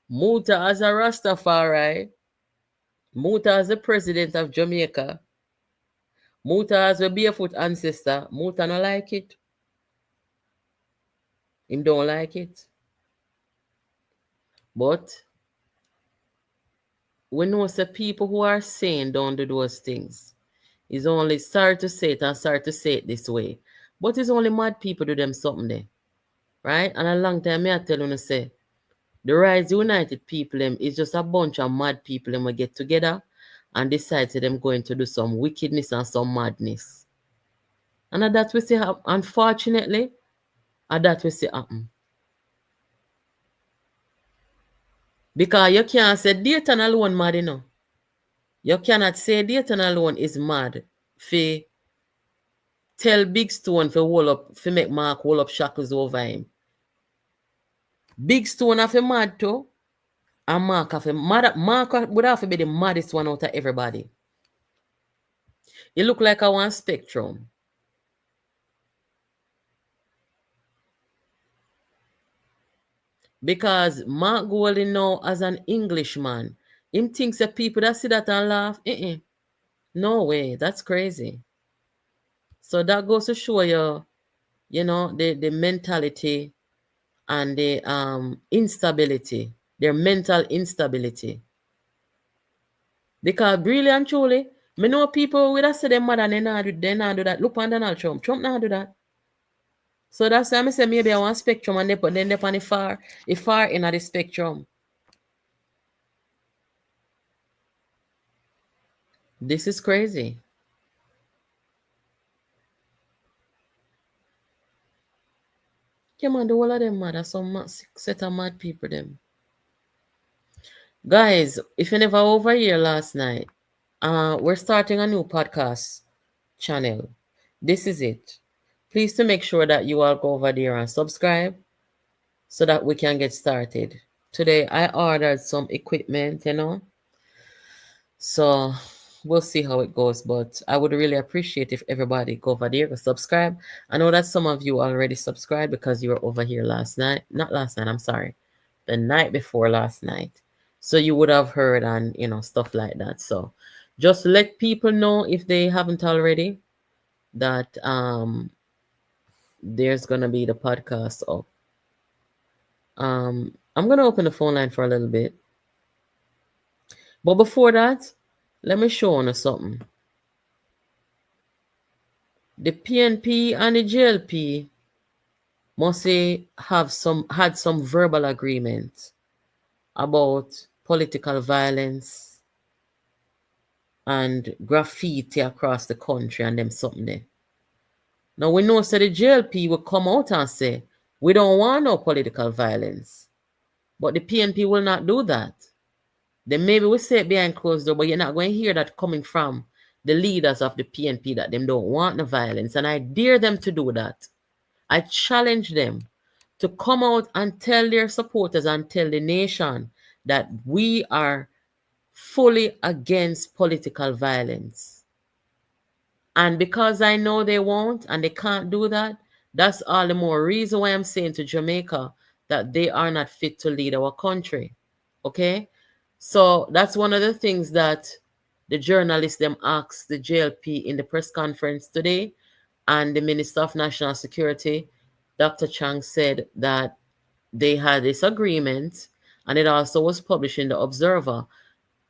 Muta as a Rastafari, Muta as the president of Jamaica, Muta as a barefoot ancestor, Muta not like it. Him don't like it. But we know the people who are saying don't do those things. It's only sorry to say it and sorry to say it this way. But it's only mad people do them something there. Right? And a long time I tell you say the Rise United people them is just a bunch of mad people them will get together and decide to them going to do some wickedness and some madness. And that we see unfortunately, that we see happen. Because you can't say Dayton alone mad, you know. You cannot say Dayton alone is mad for tell Big Stone for hold up, for make Mark hold up shackles over him. Big Stone have a mad too. And Mark have a mad. Mark would have to be the maddest one out of everybody. He look like a one spectrum. Because Mark Golding now as an Englishman, him thinks that people that see that and laugh. No way, that's crazy. So that goes to show you, you know, the mentality and the instability, their mental instability. Because really and truly, Me know people with us say them mad and they not do that. Look on Donald Trump. Trump not do that. So that's why I say maybe I want spectrum and then they on the far in the spectrum. This is crazy. Yeah, man, the whole of them mad. That's some set of mad people them. Guys, if you never over here last night, we're starting a new podcast channel. This is it. Please to make sure that you all go over there and subscribe so that we can get started. Today I ordered some equipment, So we'll see how it goes, but I would really appreciate if everybody go over there and subscribe. I know that some of you already subscribed because you were over here last night. Not last night, I'm sorry. The night before last night. So you would have heard and, stuff like that. So just let people know if they haven't already that there's going to be the podcast up. I'm going to open the phone line for a little bit. But before that, let me show you something. The PNP and the JLP must had some verbal agreement about political violence and graffiti across the country and them something there. Now we know the JLP will come out and say, we don't want no political violence. But the PNP will not do that. Then maybe we say it behind closed door, but you're not going to hear that coming from the leaders of the PNP that them don't want the violence. And I dare them to do that. I challenge them to come out and tell their supporters and tell the nation that we are fully against political violence. And because I know they won't and they can't do that, that's all the more reason why I'm saying to Jamaica that they are not fit to lead our country. Okay? So that's one of the things that the journalists them asked the JLP in the press conference today, and the Minister of National Security, Dr. Chang, said that they had this agreement, and it also was published in the Observer.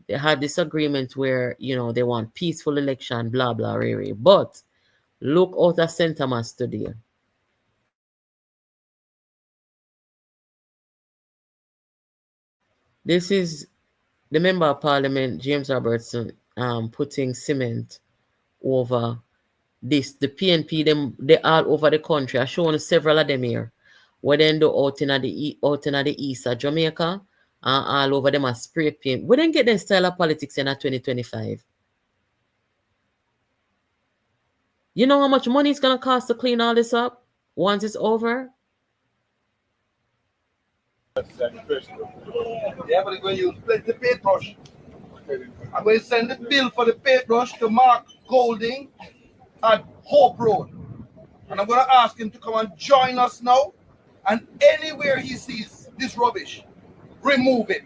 They had this agreement where, they want peaceful election, blah, blah, rah. But look out at St. Thomas today. This is the Member of Parliament, James Robertson, putting cement over this. The PNP, they all over the country. I've shown several of them here. Where they do out in the east of Jamaica, all over them are spray paint. We didn't get them style of politics in 2025. You know how much money it's going to cost to clean all this up once it's over? Yeah, but I'm going to use plenty paintbrush. I'm going to send the bill for the paintbrush to Mark Golding at Hope Road. And I'm going to ask him to come and join us now. And anywhere he sees this rubbish, remove it.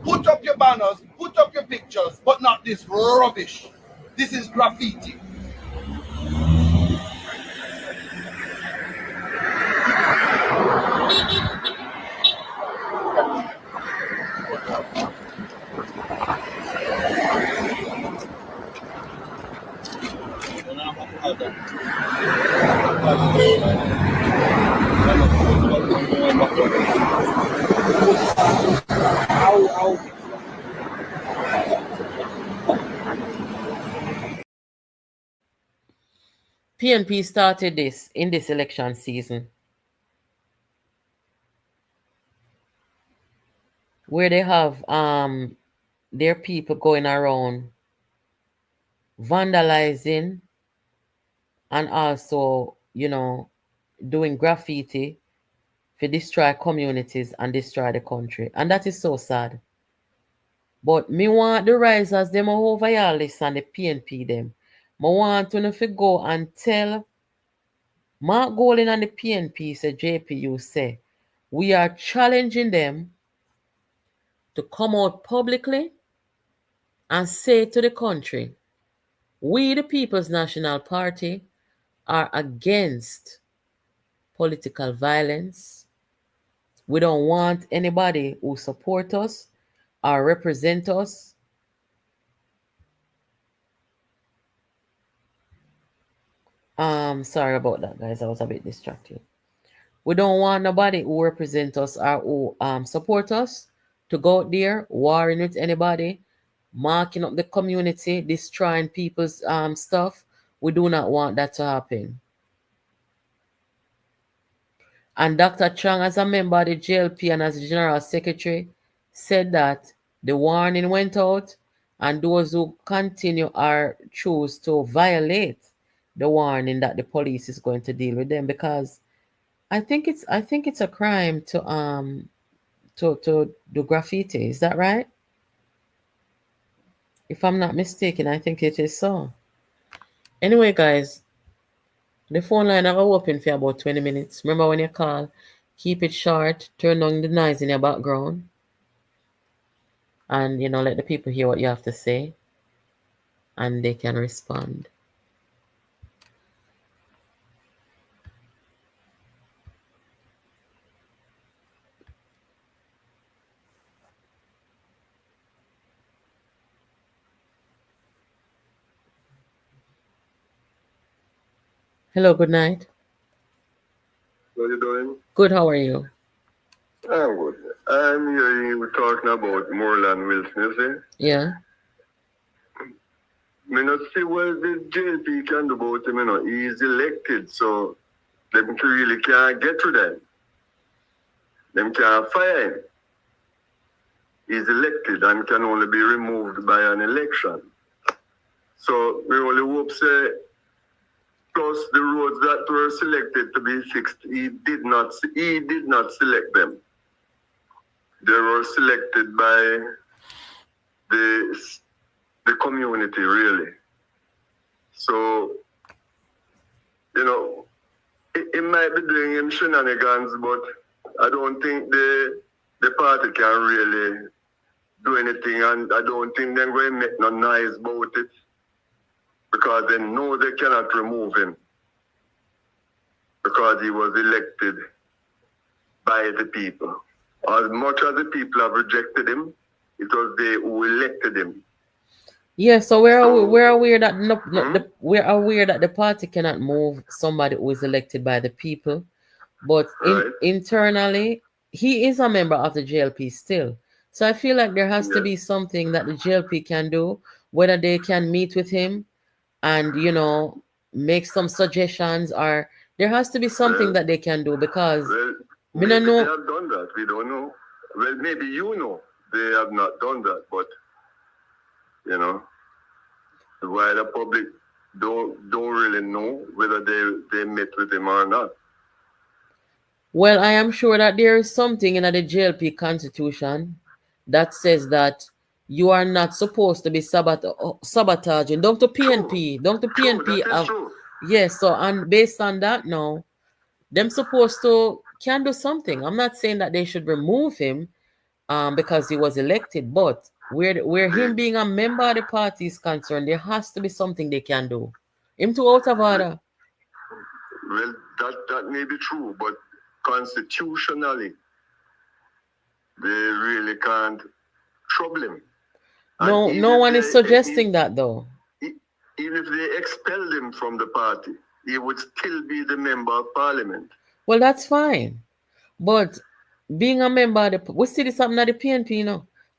Put up your banners, put up your pictures, but not this rubbish. This is graffiti. PNP started this in this election season, where they have their people going around vandalizing and also, doing graffiti to destroy communities and destroy the country. And that is so sad. But me want the risers, them over all this and the PNP them. I want to go and tell Mark Golding and the PNP, say JPU, say, we are challenging them to come out publicly and say to the country, we, the People's National Party, are against political violence. We don't want anybody who support us or represent us Sorry about that, guys. I was a bit distracted. We don't want nobody who represent us or who support us to go out there warring with anybody, marking up the community, destroying people's stuff. We do not want that to happen. And Dr. Chang, as a member of the JLP and as General Secretary, said that the warning went out and those who continue or choose to violate the warning that the police is going to deal with them, because I think it's a crime to do graffiti. Is that right? If I'm not mistaken, I think it is so. Anyway, guys, the phone line are open for about 20 minutes. Remember when you call, keep it short, turn on the noise in your background, and let the people hear what you have to say and they can respond. Hello, good night. What are you doing? Good, how are you? I'm good. I'm hearing you talking about Moreland Wilson, you see? Yeah. Me not see what the JLP can do about him, He's elected, so them really can't get to them. Them can't fire him. He's elected and can only be removed by an election. So we only hope say, plus the roads that were selected to be fixed, he did not select them. They were selected by the community, really. So, it might be doing him shenanigans, but I don't think the party can really do anything, and I don't think they're going to make no noise about it, because they know they cannot remove him, because he was elected by the people. As much as the people have rejected him, it was they who elected him. Yeah, so we're aware that we're aware that the party cannot move somebody who is elected by the people, but Right. internally he is a member of the JLP still. So I feel like there has to Yeah. be something that the JLP can do, whether they can meet with him and make some suggestions, or there has to be something Well- that they can do, because Well, me maybe no they know. have done that. We don't know. Well, maybe they have not done that, but the wider public don't really know whether they met with him or not. Well, I am sure that there is something in the JLP constitution that says that you are not supposed to be sabotaging. Don't to PNP. Don't to True, PNP. that is true. Yes, so and based on that now, them supposed to can do something. I'm not saying that they should remove him because he was elected, but where him being a member of the party is concerned, there has to be something they can do. Him too out of order. Well, that may be true, but constitutionally, they really can't trouble him. No, And no even one if is suggesting that though. Even if they expelled him from the party, he would still be the member of parliament. Well, that's fine. But being a member of we see this happening at the PNP,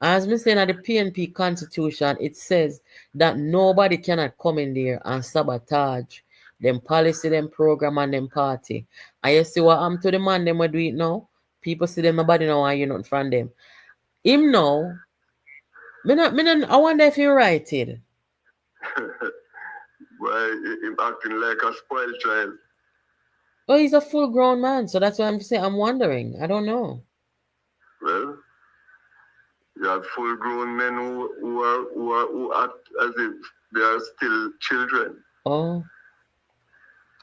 As me saying at the PNP constitution, it says that nobody cannot come in there and sabotage them policy, them program, and them party. And you see what happened to the man, them we do it now? People see them, nobody know why you're not from them. Him now, I wonder if you're right it. Why him acting like a spoiled child? Well, he's a full grown man, so that's what I'm saying. I'm wondering. I don't know. Well, you have full-grown men who act as if they are still children. Oh.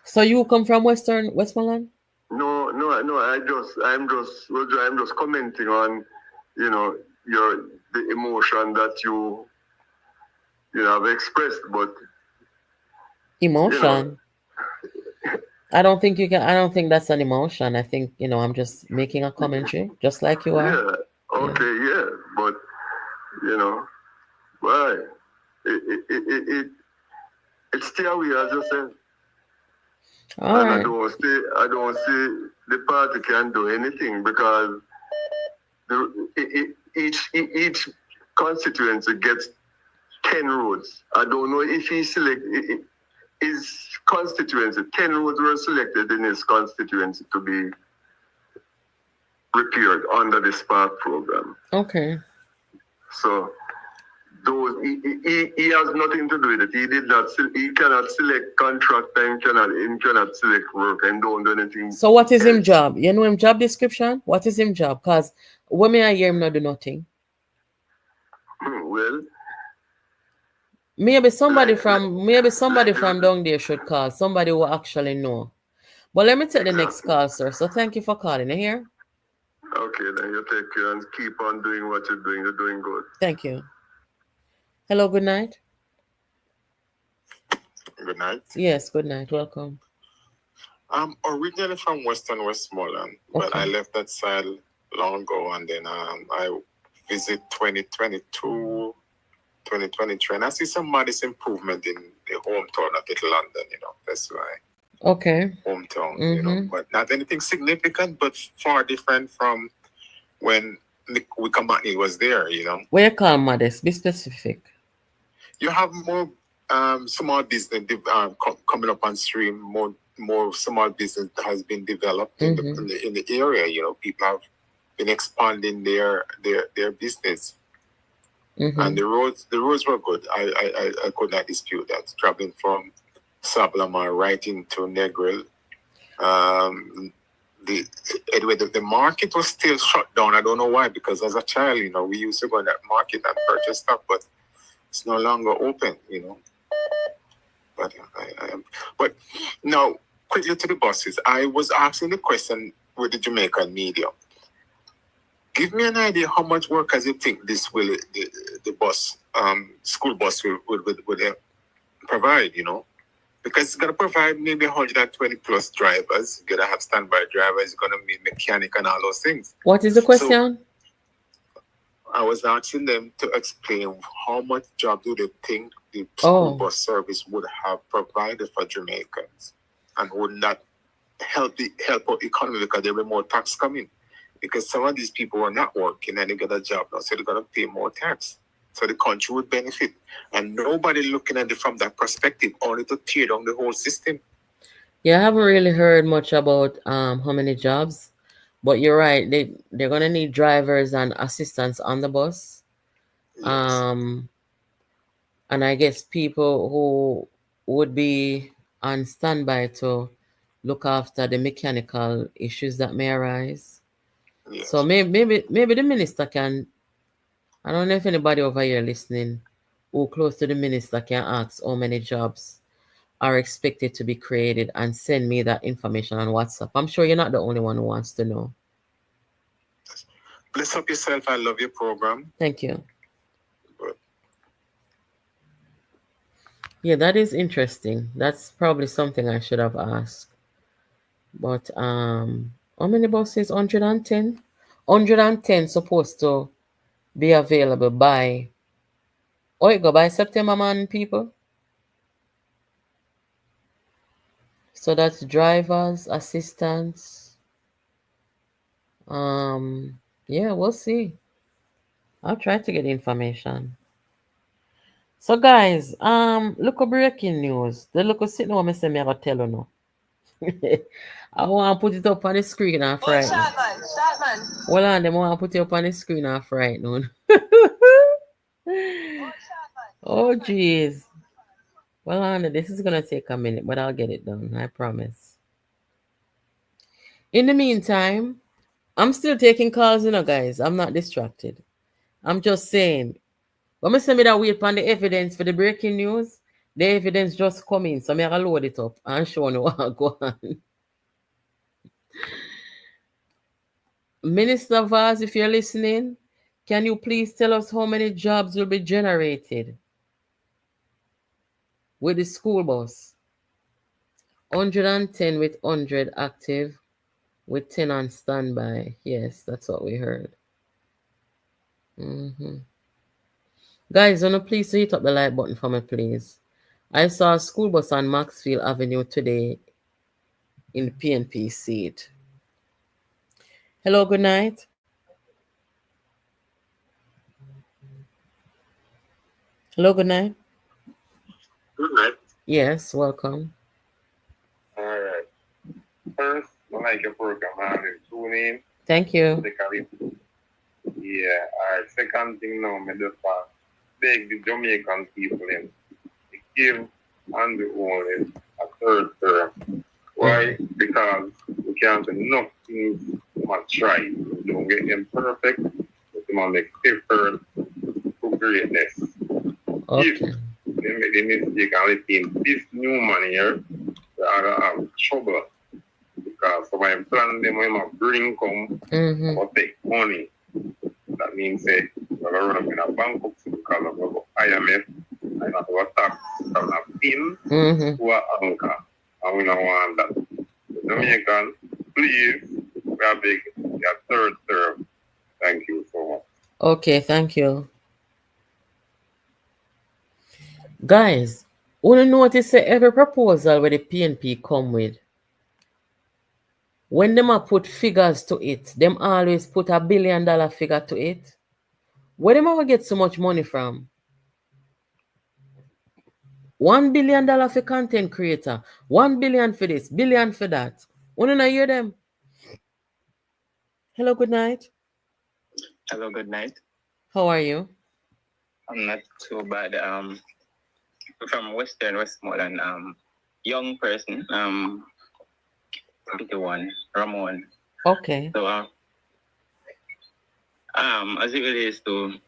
So you come from Western Westmoreland? No. I'm just commenting on, the emotion that you have expressed, but Emotion. I don't think you can. I don't think that's an emotion. I think I'm just making a commentary, just like you are. Yeah. Okay. Yeah. But why? It's still we as you said. All and right. I don't see the party can do anything because each constituency gets 10 roads. I don't know if he his constituency, 10 roads were selected in his constituency to be repaired under the Spark program. Okay. So those he has nothing to do with it. He cannot select contractor, he cannot select work and don't do anything. So what is him job? You know him job description? What is him job? Because when I hear him not do nothing. Well, Maybe somebody from down there should call. Somebody who actually know. But let me take the next call, sir. So thank you for calling. You hear? Okay, then you take care and keep on doing what you're doing. You're doing good. Thank you. Hello, good night. Good night. Yes, good night. Welcome. I'm originally from Western Westmoreland, but I left that side long ago, and then I visit 2022, 2023, and I see some modest improvement in the hometown of Little London, that's why. Okay. Hometown, but not anything significant, but far different from when Wickamani was there, Where you call modest? Be specific. You have more small business coming up on stream, more small business has been developed in the area. People have been expanding their business, and the roads were good. I could not dispute that. Traveling from Sablama right into Negril, the market was still shut down. I don't know why, because as a child, we used to go in that market and purchase stuff, but it's no longer open, But now, quickly to the buses. I was asking the question with the Jamaican media. Give me an idea how much workers you think this will the bus school bus will provide, because it's gonna provide maybe 120 plus drivers. You're gonna have standby drivers. You're gonna be mechanic and all those things. What is the question? So I was asking them to explain how much job do they think the school bus service would have provided for Jamaicans, and would that help our economy because there will be more tax coming. Because some of these people are not working and they get a job now, so they're gonna pay more tax. So the country would benefit, and nobody looking at it from that perspective, only to tear down the whole system. Yeah, I haven't really heard much about how many jobs, but you're right. They're gonna need drivers and assistants on the bus. Yes. And I guess people who would be on standby to look after the mechanical issues that may arise. Yes. So maybe the minister can. I don't know if anybody over here listening who close to the minister can ask how many jobs are expected to be created and send me that information on WhatsApp. I'm sure you're not the only one who wants to know. Bless up yourself. I love your program. Thank you. Good. Yeah, that is interesting. That's probably something I should have asked. But how many buses? 110? 110 supposed to be available by it go by September, man, people. So that's drivers, assistants. Yeah, we'll see. I'll try to get information. So guys, look at breaking news. The look at sitting home and say me I gotta tell you no. I want to put it up on the screen and fright. Hold on, them want to put it up on the screen and fright noon. Oh jeez. Well, Anna, this is gonna take a minute, but I'll get it done. I promise. In the meantime, I'm still taking calls, guys. I'm not distracted. I'm just saying. When I say me that wait on the evidence for the breaking news, the evidence just come in, so I'm gonna load it up and show you what go on. Minister Vaz, if you're listening, can you please tell us how many jobs will be generated with the school bus? 110 with 100 active, with 10 on standby. Yes, that's what we heard. Guys, please hit up the like button for me, please. I saw a school bus on Maxfield Avenue today in the PNP seat. Hello, good night. Hello, good night. Good night. Yes, welcome. All right. First, I like your program, man. Tune in. Thank you. Yeah. All right. Second thing now, me just beg the Jamaican people in to give and the only a third term. Why? Because we can't do nothing much try. We don't get them perfect, but we must make effort to greatness. Okay. If they make the mistake and let in this new man here, they are going to have trouble. Because so my plan them when I bring come or take money. That means say we're going to run up in a bankruptcy because of the IMF and not our tax from a pin to an anchor. And we don't want that. The Jamaican, please, we are big your third term. Thank you so much. Okay, thank you. Guys, wanna notice that every proposal where the PNP come with, when them a put figures to it, them always put $1 billion figure to it. Where them ever get so much money from? $1 billion for content creator, 1 billion for this, billion for that. Wanna hear them? Hello, good night. Hello, good night. How are you? I'm not too bad. From Western Westmoreland, young person, 21, Ramon. Okay. So, as it relates to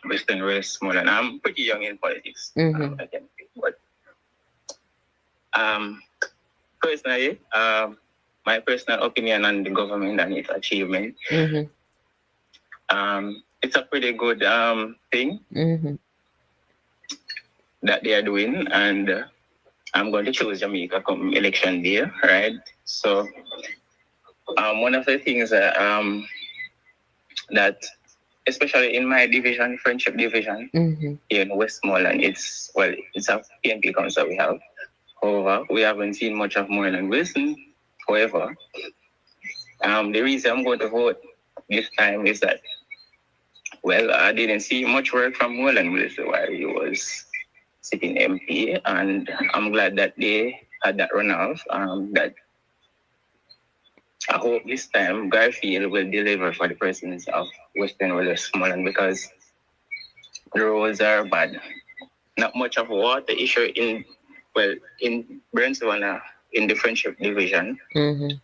Western Westmoreland, I'm pretty young in politics. I can think, but personally, my personal opinion on the government and its achievement, it's a pretty good thing that they are doing, and I'm going to choose Jamaica come election day, right? So, one of the things that especially in my division, friendship division, here in Westmoreland, it's a PNP council we have. However, we haven't seen much of Moreland Wilson. However, the reason I'm going to vote this time is that, well, I didn't see much work from Moreland Wilson while he was sitting MP, and I'm glad that they had that runoff. That I hope this time Garfield will deliver for the presidents of Western Westmoreland, because the roads are bad. Not much of water issue in Brentwood, in the friendship division.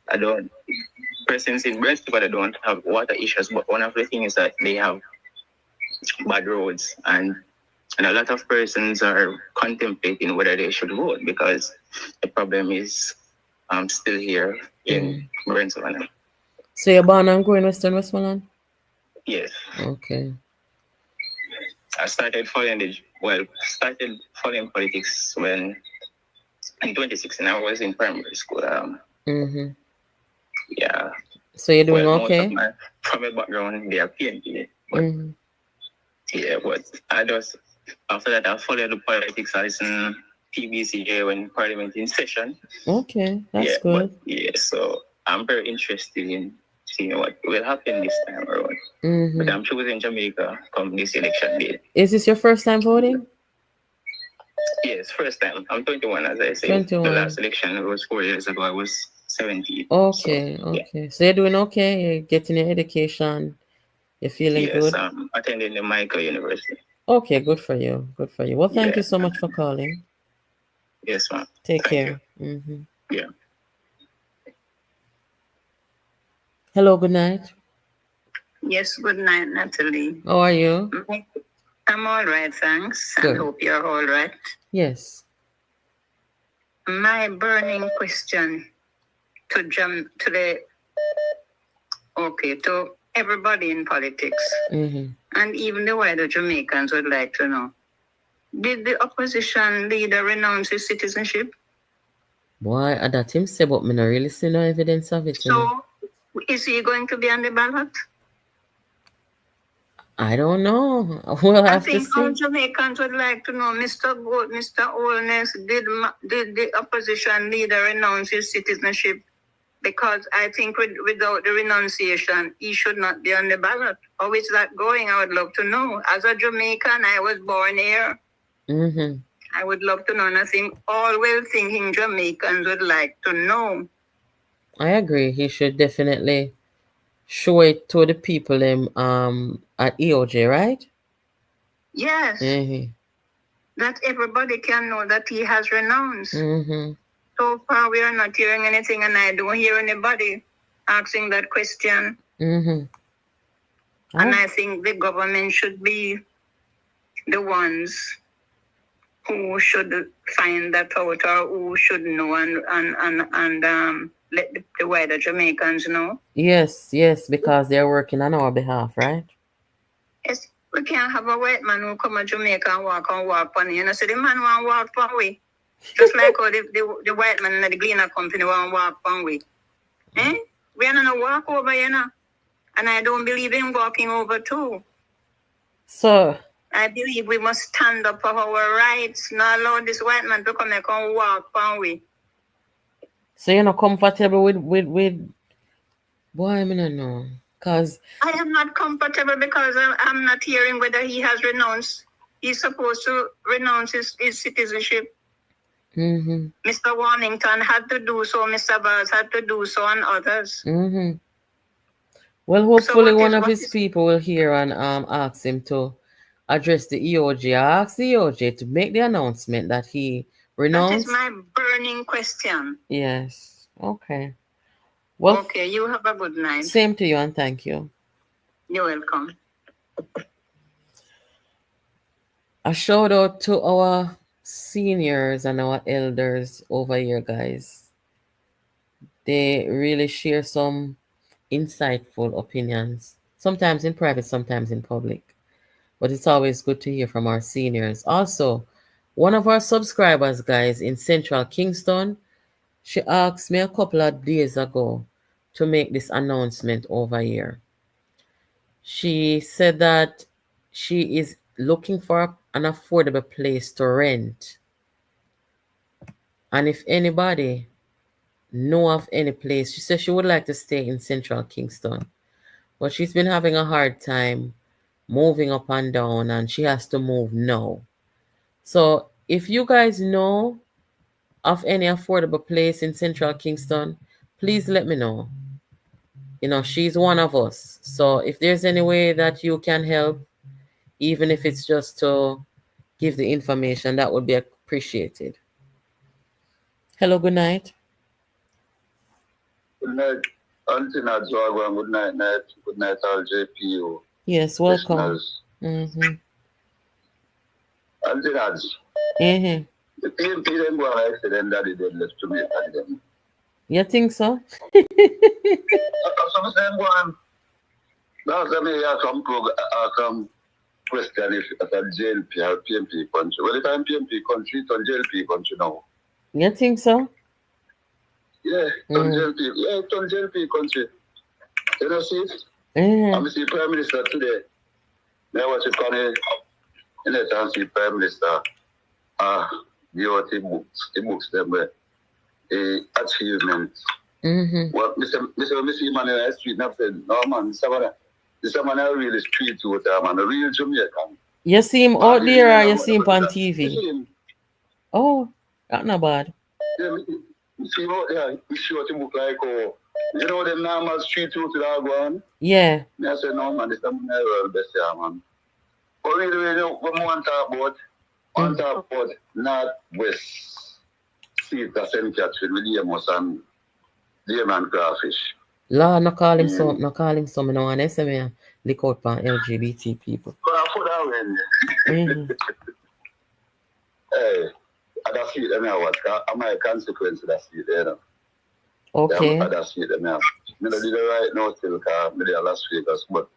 I don't, persons in Brentwood, I don't have water issues, but one of the things is that they have bad roads, and a lot of persons are contemplating whether they should vote because the problem is still here in Brentwood. So you're born and grew in Western Westmoreland? Yes. Okay. I started following politics when in 2016 I was in primary school. Yeah. So you're doing okay? From my background, they are PNP. Yeah, but I just, after that, I followed the politics as in PBCJ when Parliament in session. Okay, that's good. So I'm very interested in seeing what will happen this time around. But I'm choosing Jamaica come this election day. Is this your first time voting? Yes, first time. I'm 21, as I said. 21. The last election was 4 years ago. I was 17. Okay, so, okay. So you're doing okay? You're getting your education? You're feeling good? Yes, I'm attending the Jamaica University. Okay, good for you. Good for you. Well, thank you so much for calling. Yes, ma'am. Take care. Yeah. Hello, good night. Yes, good night, Natalie. How are you? I'm all right, thanks. Good. I hope you're all right. Yes. My burning question to everybody in politics, and even the wider Jamaicans would like to know: did the opposition leader renounce his citizenship? Boy, that him say, but me not really see no evidence of it. So, is he going to be on the ballot? I don't know. We'll have to see. All Jamaicans would like to know, Mr. Gold, Mr. Olness, did the opposition leader renounce his citizenship? Because I think without the renunciation, he should not be on the ballot. How is that going? I would love to know. As a Jamaican, I was born here. Mm-hmm. I would love to know. And I think all well-thinking Jamaicans would like to know. I agree. He should definitely show it to the people at EOJ, right? Yes. Mm-hmm. That everybody can know that he has renounced. Mm-hmm. So far, we are not hearing anything, and I don't hear anybody asking that question. Mm-hmm. And I think the government should be the ones who should find that out, or who should know and let the wider Jamaicans know. Yes, because they're working on our behalf, right? Yes, we can't have a white man who come to Jamaica and walk on. You know, so the man want to walk one way. Just like how the white man in the Gleaner company want to walk one way. We are not going to walk over, you know. And I don't believe in walking over too. So I believe we must stand up for our rights, not allow this white man to come and walk one way. So you're not comfortable with boy, I don't know. Cause I am not comfortable because I'm not hearing whether he has renounced. He's supposed to renounce his citizenship. Mm-hmm. Mr. Warnington had to do so, Mr. Bars had to do so, and others. Mm-hmm. Well, hopefully one of his people will hear and ask him to address the EOJ. I asked the EOJ to make the announcement that he renounced. That is my burning question. Yes. Okay. Well, okay, you have a good night. Same to you, and thank you. You're welcome. A shout out to our seniors and our elders over here, guys. They really share some insightful opinions, sometimes in private, sometimes in public. But it's always good to hear from our seniors. Also, one of our subscribers, guys, in Central Kingston, she asked me a couple of days ago to make this announcement over here. She said that she is looking for an affordable place to rent. And if anybody know of any place, she said she would like to stay in Central Kingston. But she's been having a hard time moving up and down, and she has to move now. So if you guys know of any affordable place in Central Kingston, please let me know. You know, she's one of us. So if there's any way that you can help, even if it's just to give the information, that would be appreciated. Hello, good night. Good night, Auntie Nadzwa. Good night. Good night, all JPU. Yes, welcome. Mm-hmm. Auntie Nads. Mm-hmm. The PNP didn't go on accident that they did left to me. You think so? Now, me have some question if it's a JLP or PNP country. Well, if I'm PNP country, it's a JLP country now. You think so? Yeah, it's on JLP. Yeah, it's on JLP country. You know, see it? I'm see Prime Minister today. Now, what you call it? In the chance, see Prime Minister. Give out the books them achievement. What Mr. Man in the street now said, no man, this man is really street with man, a real Jamaican. You see him out there or you see him on TV? Oh, that's not bad. Yeah, you see him out there, he showed him look like, oh, you know them normal street youth that go on? Yeah. I said, no man, this is the world best here, man. But really, you know, what we want to talk about Northwest Seat of St. Catherine with Amos and Layman Crawfish. Lord, no call him so, no call him so. I don't want to say me lick out for LGBT people. Hey, I don't see them now. What? Am I a consequence of that seat there? Okay. I don't see them now. I don't do the right now till I'm there last week, but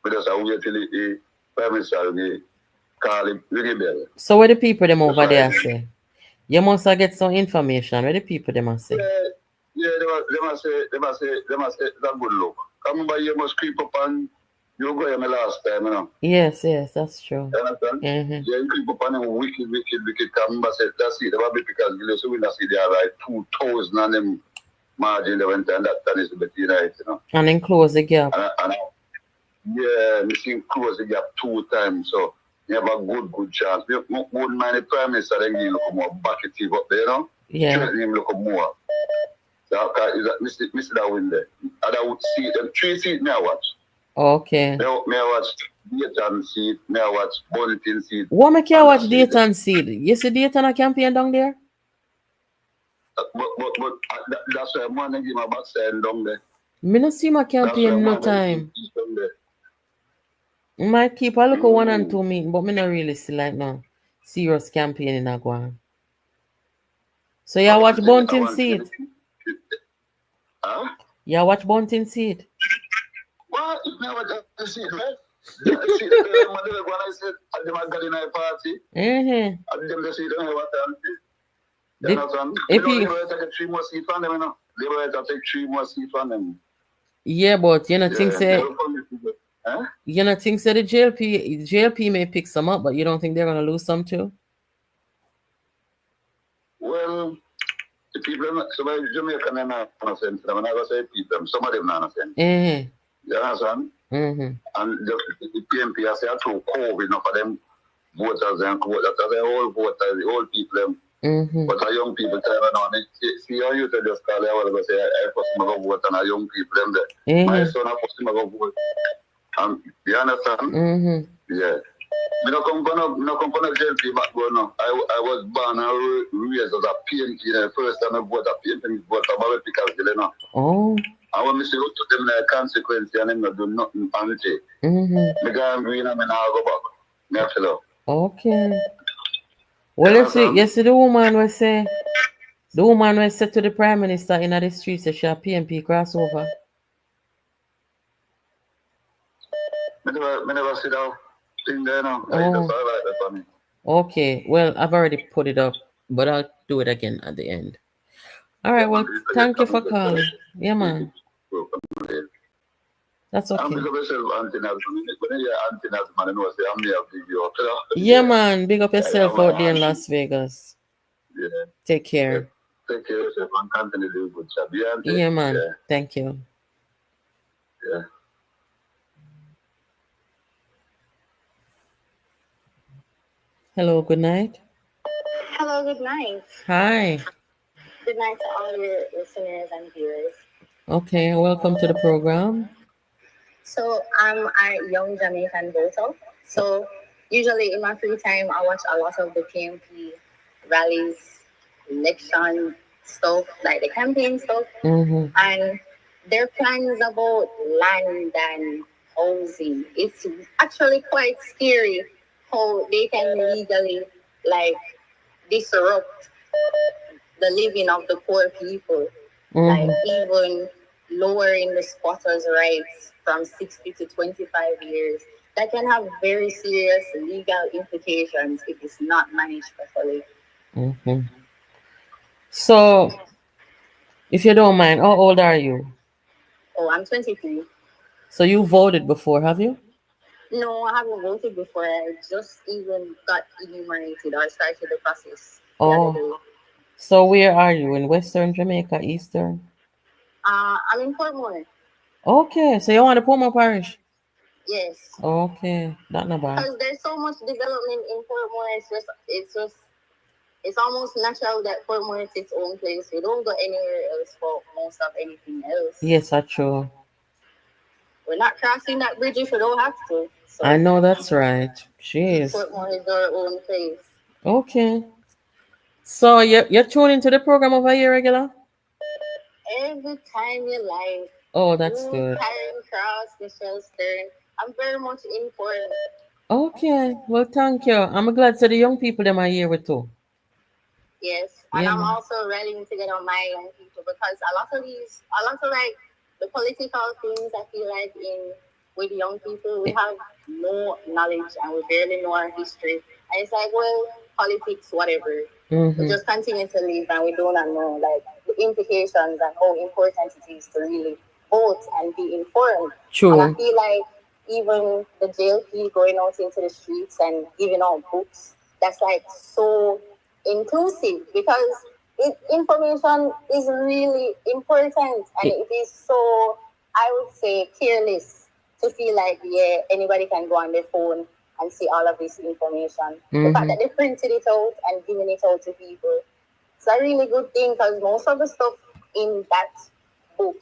we just wait till the Prime Minister will call him rebel. So what the people them over there say? You must get some information. What the people them say? Yeah, they must say, it's a good look. Come by, you must creep up and You go here my last time, you know. Yes, that's true. You understand? Mm-hmm. Yeah, you keep up on them wicked. Come said that's it. That's because you so we not see they are like 2,000 and them margin they went and that is the better right, you know. And then close the gap. Yeah, we see close the gap 2 times, so you have a good chance. We wouldn't mind the Prime Minister then give look more bucketive up there, you know? Yeah. Threaten him look more. So is that Mr. that win there? And I would see them 3 seats may I watch. Okay. May I watch Dayton seat, may I watch Bonneton seat. What make you watch Dayton seat? You see Dayton a campaign down there? But that's why I'm going to give my backside down there. Me not see my campaign no time. Might keep a look at 1 and 2 meeting, but me not really see like no serious campaign in Aguan. So you watch Bunting seat? Huh? You watch Bunting seat? What? You never got to see it, right? See the when I said at the Magdalena party. Mm-hmm. I them to see them what I'm saying. You know, take 3 more seats from them, you know. They will take 3 more seats from them. Yeah, but you know think say huh? You know think say the JLP may pick some up, but you don't think they're gonna lose some too? Well, the people some of Jamaican are not innocent. I'm not gonna say people, some of them are innocent. Mm-hmm. You understand? Mm-hmm. And the PNP has said through COVID, not for them voters and voters, the whole voters, the old people. Mm-hmm. But the young people tell me now, see how you tell just call I was say I first go vote and the young people them there. Mm-hmm. My son I first go vote. You understand? Mm-hmm. Yeah. Me no come from a JLP background now. I was born and raised as a PNP. The first time I vote a PNP vote about because you know. Oh. I want me to look to them the consequence and them not do nothing anti. Mm-hmm. Me go green and me now go back. Me have to look. Okay. Well, you see the woman will say to the Prime Minister in the street say she a PNP crossover. Me never see that thing there now. I just like that for me. Okay. Well, I've already put it up, but I'll do it again at the end. All right. Well, thank you for calling. Yeah, man. That's okay. Yeah, man. Big up yourself out there in Las Vegas. Yeah. Take care. Take care of yourself and continue to do a good job. Yeah, man. Yeah. Thank you. Yeah. Hello, good night. Hello, good night. Hi. Good night to all your listeners and viewers. Okay, welcome to the program. So I'm a young Jamaican voter. So usually in my free time, I watch a lot of the PNP rallies, election stuff, like the campaign stuff. Mm-hmm. And their plans about land and housing. It's actually quite scary how they can legally disrupt the living of the poor people. Mm-hmm. Like even lowering the squatters' rights from 60 to 25 years. That can have very serious legal implications if it's not managed properly. Mm-hmm. So, if you don't mind, how old are you? Oh, I'm 23. So you voted before, have you? No, I haven't voted before. I just even got enumerated or started the process. Oh. So where are you? In Western Jamaica, Eastern? I'm in Portmore. Okay, so you want to Portmore Parish? Yes. Okay, not bad. Because there's so much development in Portmore. It's almost natural that Portmore is its own place. We don't go anywhere else for most of anything else. Yes, that's true. We're not crossing that bridge if we don't have to. So I know that's right. Jeez. Portmore is our own place. Okay. So you're tuning into the program over here regular? Every time you like. Oh, that's good. Karen Cross, Michelle Stern. I'm very much informed. Okay. Well, thank you. I'm glad that the young people them are here with too. Yes. And I'm also ready to get on my young people because a lot of the political things I feel like with young people, we have no knowledge and we barely know our history. And it's like, well, politics, whatever. Mm-hmm. We just continue to live and we do not know the implications and how important it is to really vote and be informed. True. And I feel like even the JLP going out into the streets and giving out books, that's like so inclusive, because information is really important, and it is so, I would say, careless to feel like, yeah, anybody can go on their phone and see all of this information. The fact that they printed it out and giving it out to people, it's a really good thing, because most of the stuff in that book,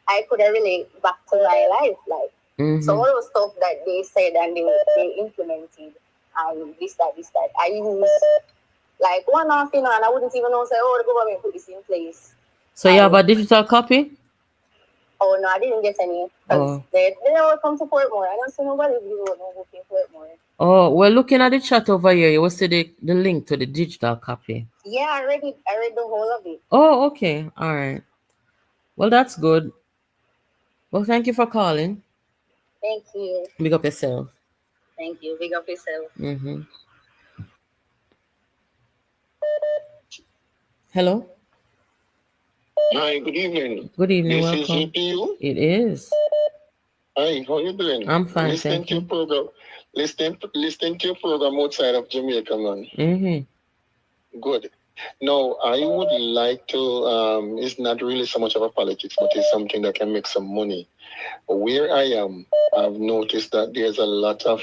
I could relate back to my life. Like, some of the stuff that they said and they implemented, and this, that, I use like one off, and I wouldn't even know, say, oh, the government put this in place. So you have a digital copy? Oh, no, I didn't get any. They never come to Portmore. I don't see nobody who no book in Portmore. Oh, well, looking at the chat over here, you will see the link to the digital copy. Yeah, I read it. I read the whole of it. Oh, okay. All right. Well, that's good. Well, thank you for calling. Thank you. Big up yourself. Thank you. Big up yourself. Hello? Hi, good evening. Good evening, this welcome. Is GPU? It is. Hi, how you doing? I'm fine, listening thank to you. Your program, listening to your program outside of Jamaica, man. Good. Now, I would like to, it's not really so much of a politics, but it's something that can make some money. Where I am, I've noticed that there's a lot of,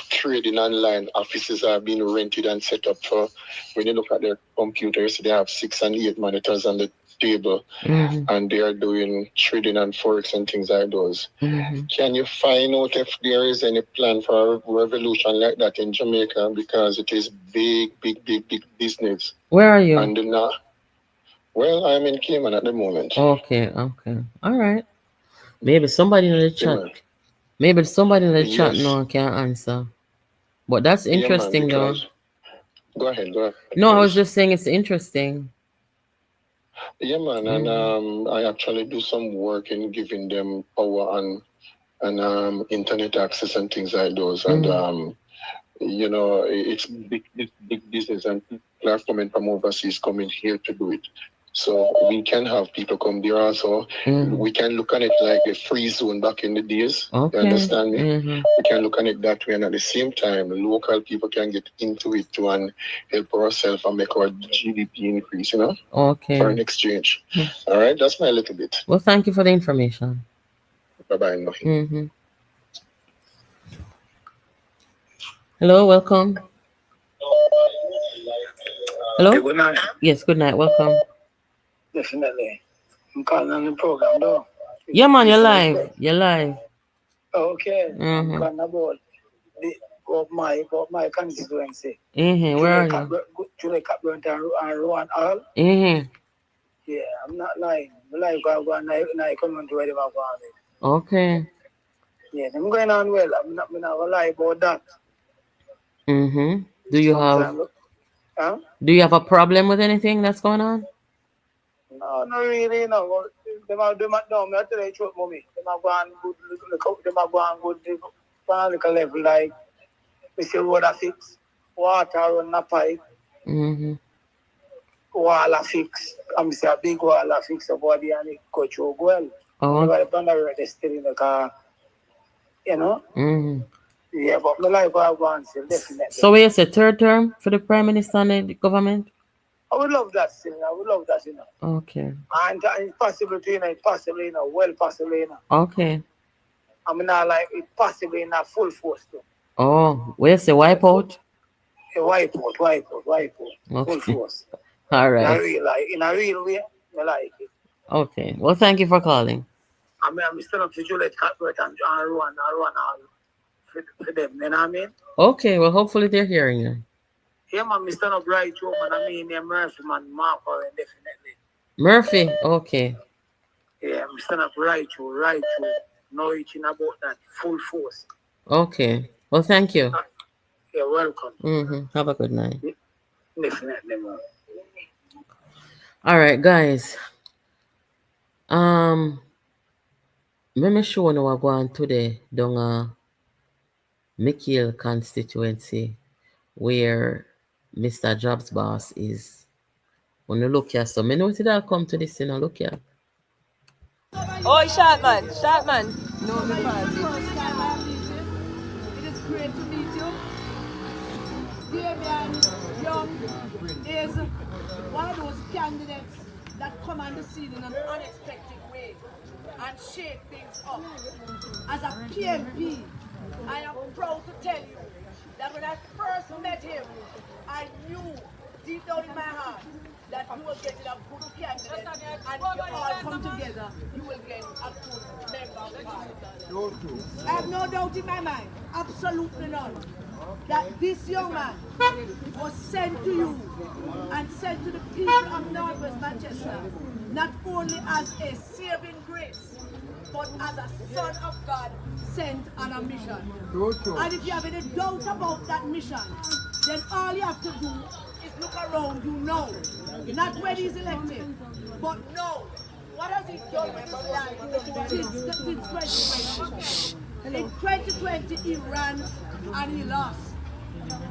trading online. Offices are being rented and set up for, when you look at their computers, they have 6 and 8 monitors on the table, and they are doing trading and forex and things like those. Can you find out if there is any plan for a revolution like that in Jamaica? Because it is big business. Where are you? And well, I'm in Cayman at the moment. Okay. All right. Maybe somebody in the chat. Maybe somebody in the chat now can answer. But that's interesting, though. Go ahead. No, I was just saying it's interesting. Yeah, man, and I actually do some work in giving them power and internet access and things like those. And it's big business, and people are coming from overseas coming here to do it. So we can have people come there also. We can look at it like a free zone back in the days. Okay. You understand me? We can look at it that way, and at the same time, local people can get into it too and help ourselves and make our GDP increase, Okay. for an exchange. All right, that's my little bit. Well, thank you for the information. Bye-bye. Hello, welcome. Hello? Hey, good night. Yes, good night, welcome. Definitely. I'm calling on the program, though. Yeah, man, you're live. Okay. I'm calling about my constituency. Where are you? Julie Capburn and Rowan Hall. Yeah, I'm not lying. I'm like, I come on to where they are going. Okay. Yeah, I'm going on well. I'm not going to lie about that. Do you have a problem with anything that's going on? No, not really, no. Them are no, me tell you truth, mommy. Them are going good, them are going good on a level, like we see road a fix, water run a pipe, wall a fix. I'm say a big wall a fix the body and it go through well. Everybody on the road, they still in the car, Yeah, but my life I want still, definitely. So where you say third term for the Prime Minister and the government? I would love that, Okay. And it's possible to, well possible, Okay. I mean, like, it possibly in a full force, too. Oh, where's the wipe out? Wipe out. Okay. Full force. All right. In a real way, I like it. Okay. Well, thank you for calling. I mean, I'm still up to Juliet Cuthbert and Rowan for them, you know what I mean? Okay, well, hopefully they're hearing you. Yeah, man, Mr. Up right through, man. I mean, Murphy, man, Mark, definitely. Murphy, okay. Yeah, Mr. Up right through. Knowing about that full force. Okay. Well, thank you. You're welcome. Have a good night. Definitely, man. All right, guys. Let me show you what going today down Mikhail constituency where Mr. Jobs boss is. When you look here, so I know that come to this, look here. Oh, short man. No, the first time I meet him. It is great to meet you. Damian Young is one of those candidates that come on the scene in an unexpected way and shake things up. As a PNP, I am proud to tell you that when I first met him, I knew deep down in my heart that you will get a good candidate, and if you all come together, you will get a good member of the party. I have no doubt in my mind, absolutely none, that this young man was sent to you and sent to the people of Northwest Manchester, not only as a saving grace, but as a son of God sent on a mission. And if you have any doubt about that mission, then all you have to do is look around you now. Not when he's elected, but now. What has he done with his life since 2020? In 2020, he ran and he lost.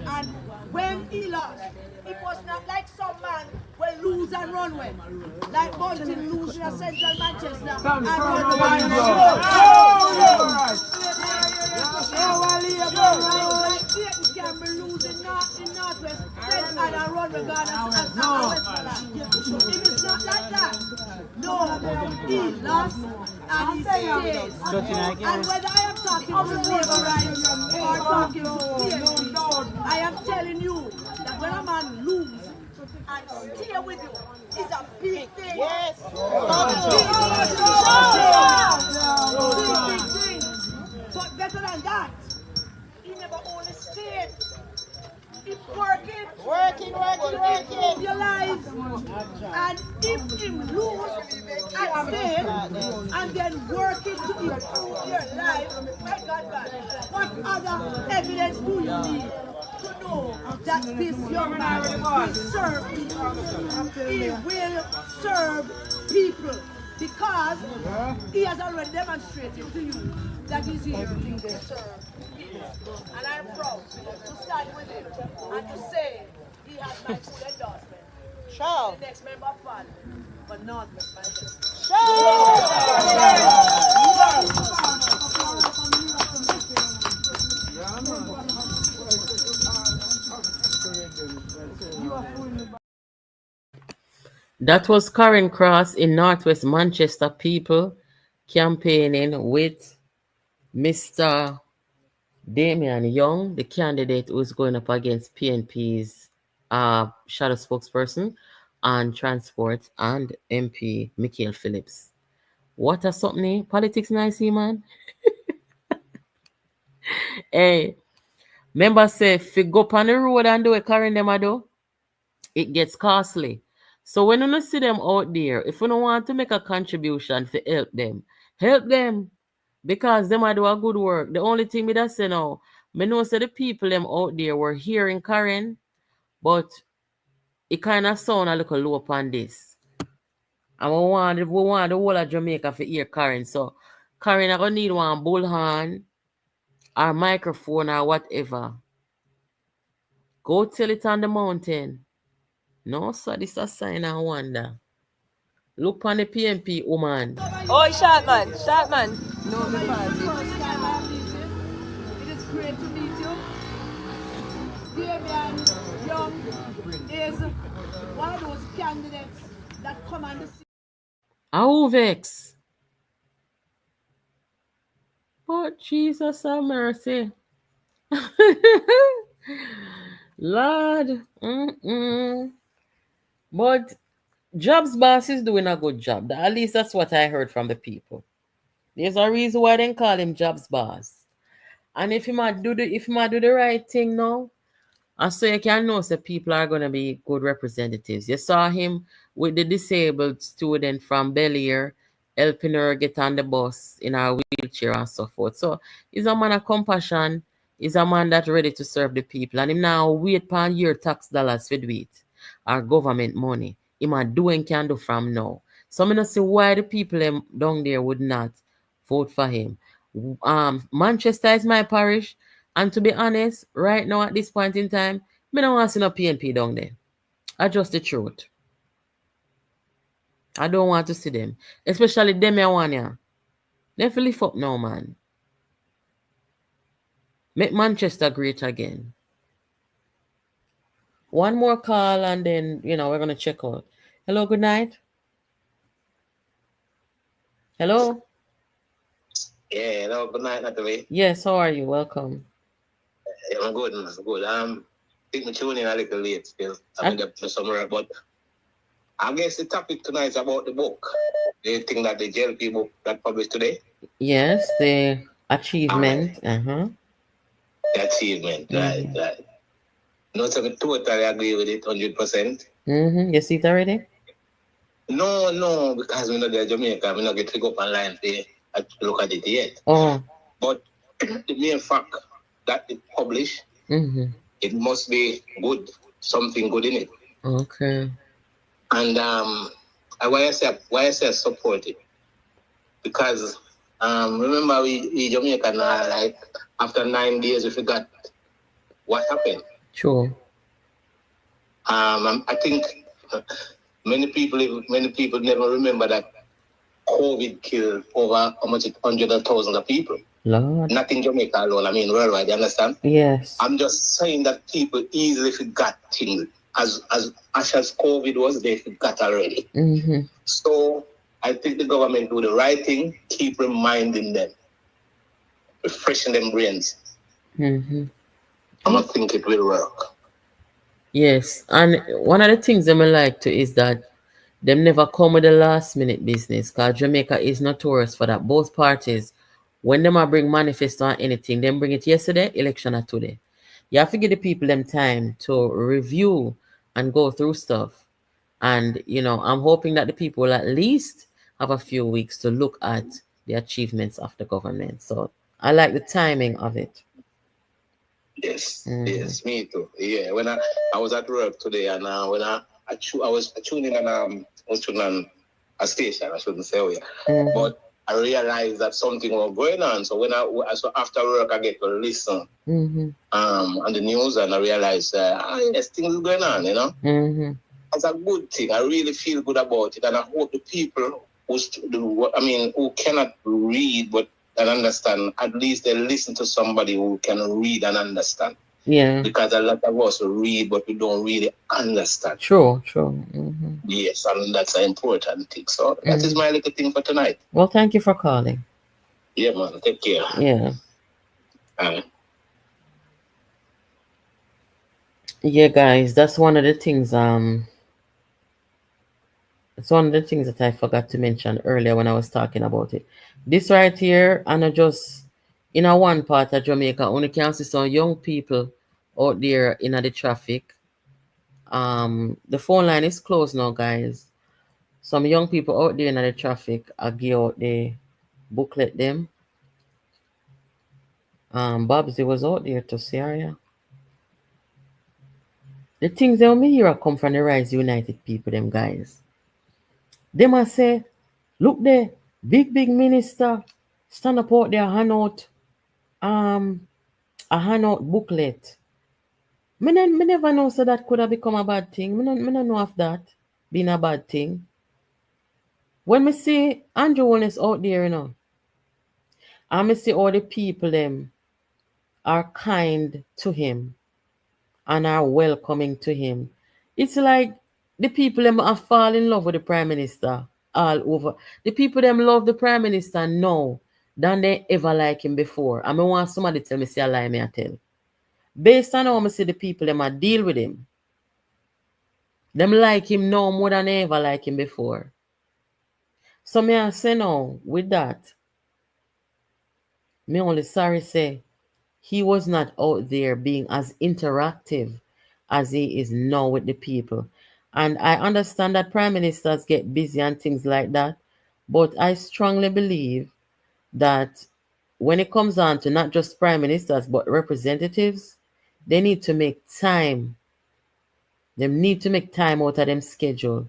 And when he lost, it was not like some man will lose and run with. Like Bolton losing at Central Manchester and run can be losing in Northwest and run with Ghana and Westmoreland. It is not like that. No, he lost and he stays. And whether I am talking to labor rights or talking to PNP, I am telling you that when a man loses and stay with you is a big thing. Yes. Big thing. But better than that, he never only stayed. He's working your lives. And if him lose and stay and then working to improve your life, my God, what other evidence do you need to know that this young man will serve people? He will serve people because he has already demonstrated to you that he's here to serve people. And I'm proud to stand with him and to say he has my full endorsement. Sure. The next member of Parliament, but not with my That was Karen Cross in Northwest Manchester people campaigning with Mr. Damian Young, the candidate who is going up against PNP's shadow spokesperson on transport and MP Michael Phillips. What a something. Politics nice, man. Hey, members say, if you go up on the road and do a Karen them do, it gets costly. So when you see them out there, if you don't want to make a contribution to help them. Because them do a good work. The only thing me that say now, me know say the people them out there were hearing Karen, but it kind of sound a little low upon this. And we want the whole of Jamaica to hear Karen. So Karen are gonna need one bullhorn or microphone or whatever. Go tell it on the mountain. No, so this is a sign of wonder. Look on the PNP woman. Oh, short man. No, the first time I meet him. It is great to meet you. Damian Young is one of those candidates that come on the scene. How vex? But Jesus have mercy. Lord. But Jobs Boss is doing a good job. At least that's what I heard from the people. There's a reason why they call him Jobs Boss. And if he might do the right thing now, and so you can know that people are going to be good representatives. You saw him with the disabled student from Bel Air, helping her get on the bus in her wheelchair and so forth. So he's a man of compassion. He's a man that's ready to serve the people. And him now wait for your tax dollars to do it, or government money. He might do and can do from now. So I don't see why the people down there would not vote for him. Manchester is my parish. And to be honest, right now at this point in time, I don't want to see no PNP down there. That's just the truth. I don't want to see them. Especially them I want here. Never lift up now, man. Make Manchester great again. One more call and then, we're going to check out. Hello, good night. Hello? Yeah, hello, good night, Natalie. Yes, how are you? Welcome. Yeah, I'm good, man. Good. I think I'm tuning in a little late still. I'm in the somewhere, but I guess the topic tonight is about the book. Do you think that the JLP book that published today? Yes, the achievement. The achievement, right. No, so I totally agree with it, 100%. You see it already? No, because we're not there in Jamaica. We're not get to go up online to look at it yet. Oh. But the main fact that it published, it must be good, something good in it. Okay. And why I say support it? Because remember we Jamaican like after 9 days we forgot what happened. Sure. I think many people never remember that COVID killed over how much 100,000 of people. Lord. Not in Jamaica alone, I mean worldwide, you understand? Yes. I'm just saying that people easily forgot things. As COVID was, they forgot already. So I think the government do the right thing, keep reminding them, refreshing them brains. I think it will work. Yes, and one of the things them I like to is that them never come with the last minute business, because Jamaica is notorious for that. Both parties, when them a bring manifesto or anything, them bring it yesterday, election or today. You have to give the people them time to review and go through stuff. And, I'm hoping that the people will at least have a few weeks to look at the achievements of the government. So I like the timing of it. Yes, me too. Yeah, when I was at work today, and when I was tuning in and was tuning on a station, I shouldn't say, but I realized that something was going on. So so after work, I get to listen on the news, and I realized, yes, things are going on, It's a good thing. I really feel good about it, and I hope the people who cannot read but and understand, at least they listen to somebody who can read and understand. Yeah. Because a lot of us read, but we don't really understand. Sure. Yes, and that's an important thing. So that is my little thing for tonight. Well, thank you for calling. Yeah, man. Take care. Yeah. Yeah, guys, that's one of the things. It's one of the things that I forgot to mention earlier when I was talking about it. This right here, and just in a one part of Jamaica, only can see some young people out there in the traffic. The phone line is closed now, guys. Some young people out there in the traffic are give out the booklet them. Babsy was out there to see her, yeah. The things that me hear come from the Rise United people, them guys. They must say, look there, big minister stand up out there, hand out a handout booklet. Me never know so that could have become a bad thing. Me no know of that being a bad thing. When me see Andrew Holness out there, and me see all the people them are kind to him and are welcoming to him. It's like the people them are fall in love with the Prime Minister all over. The people them love the Prime Minister now than they ever like him before. And I want somebody tell me, say a lie me I tell. Based on how I see the people them a deal with him, them like him now more than they ever like him before. So me I say now, with that, me only sorry say, he was not out there being as interactive as he is now with the people. And I understand that prime ministers get busy and things like that, but I strongly believe that when it comes on to not just prime ministers, but representatives, they need to make time. They need to make time out of them schedule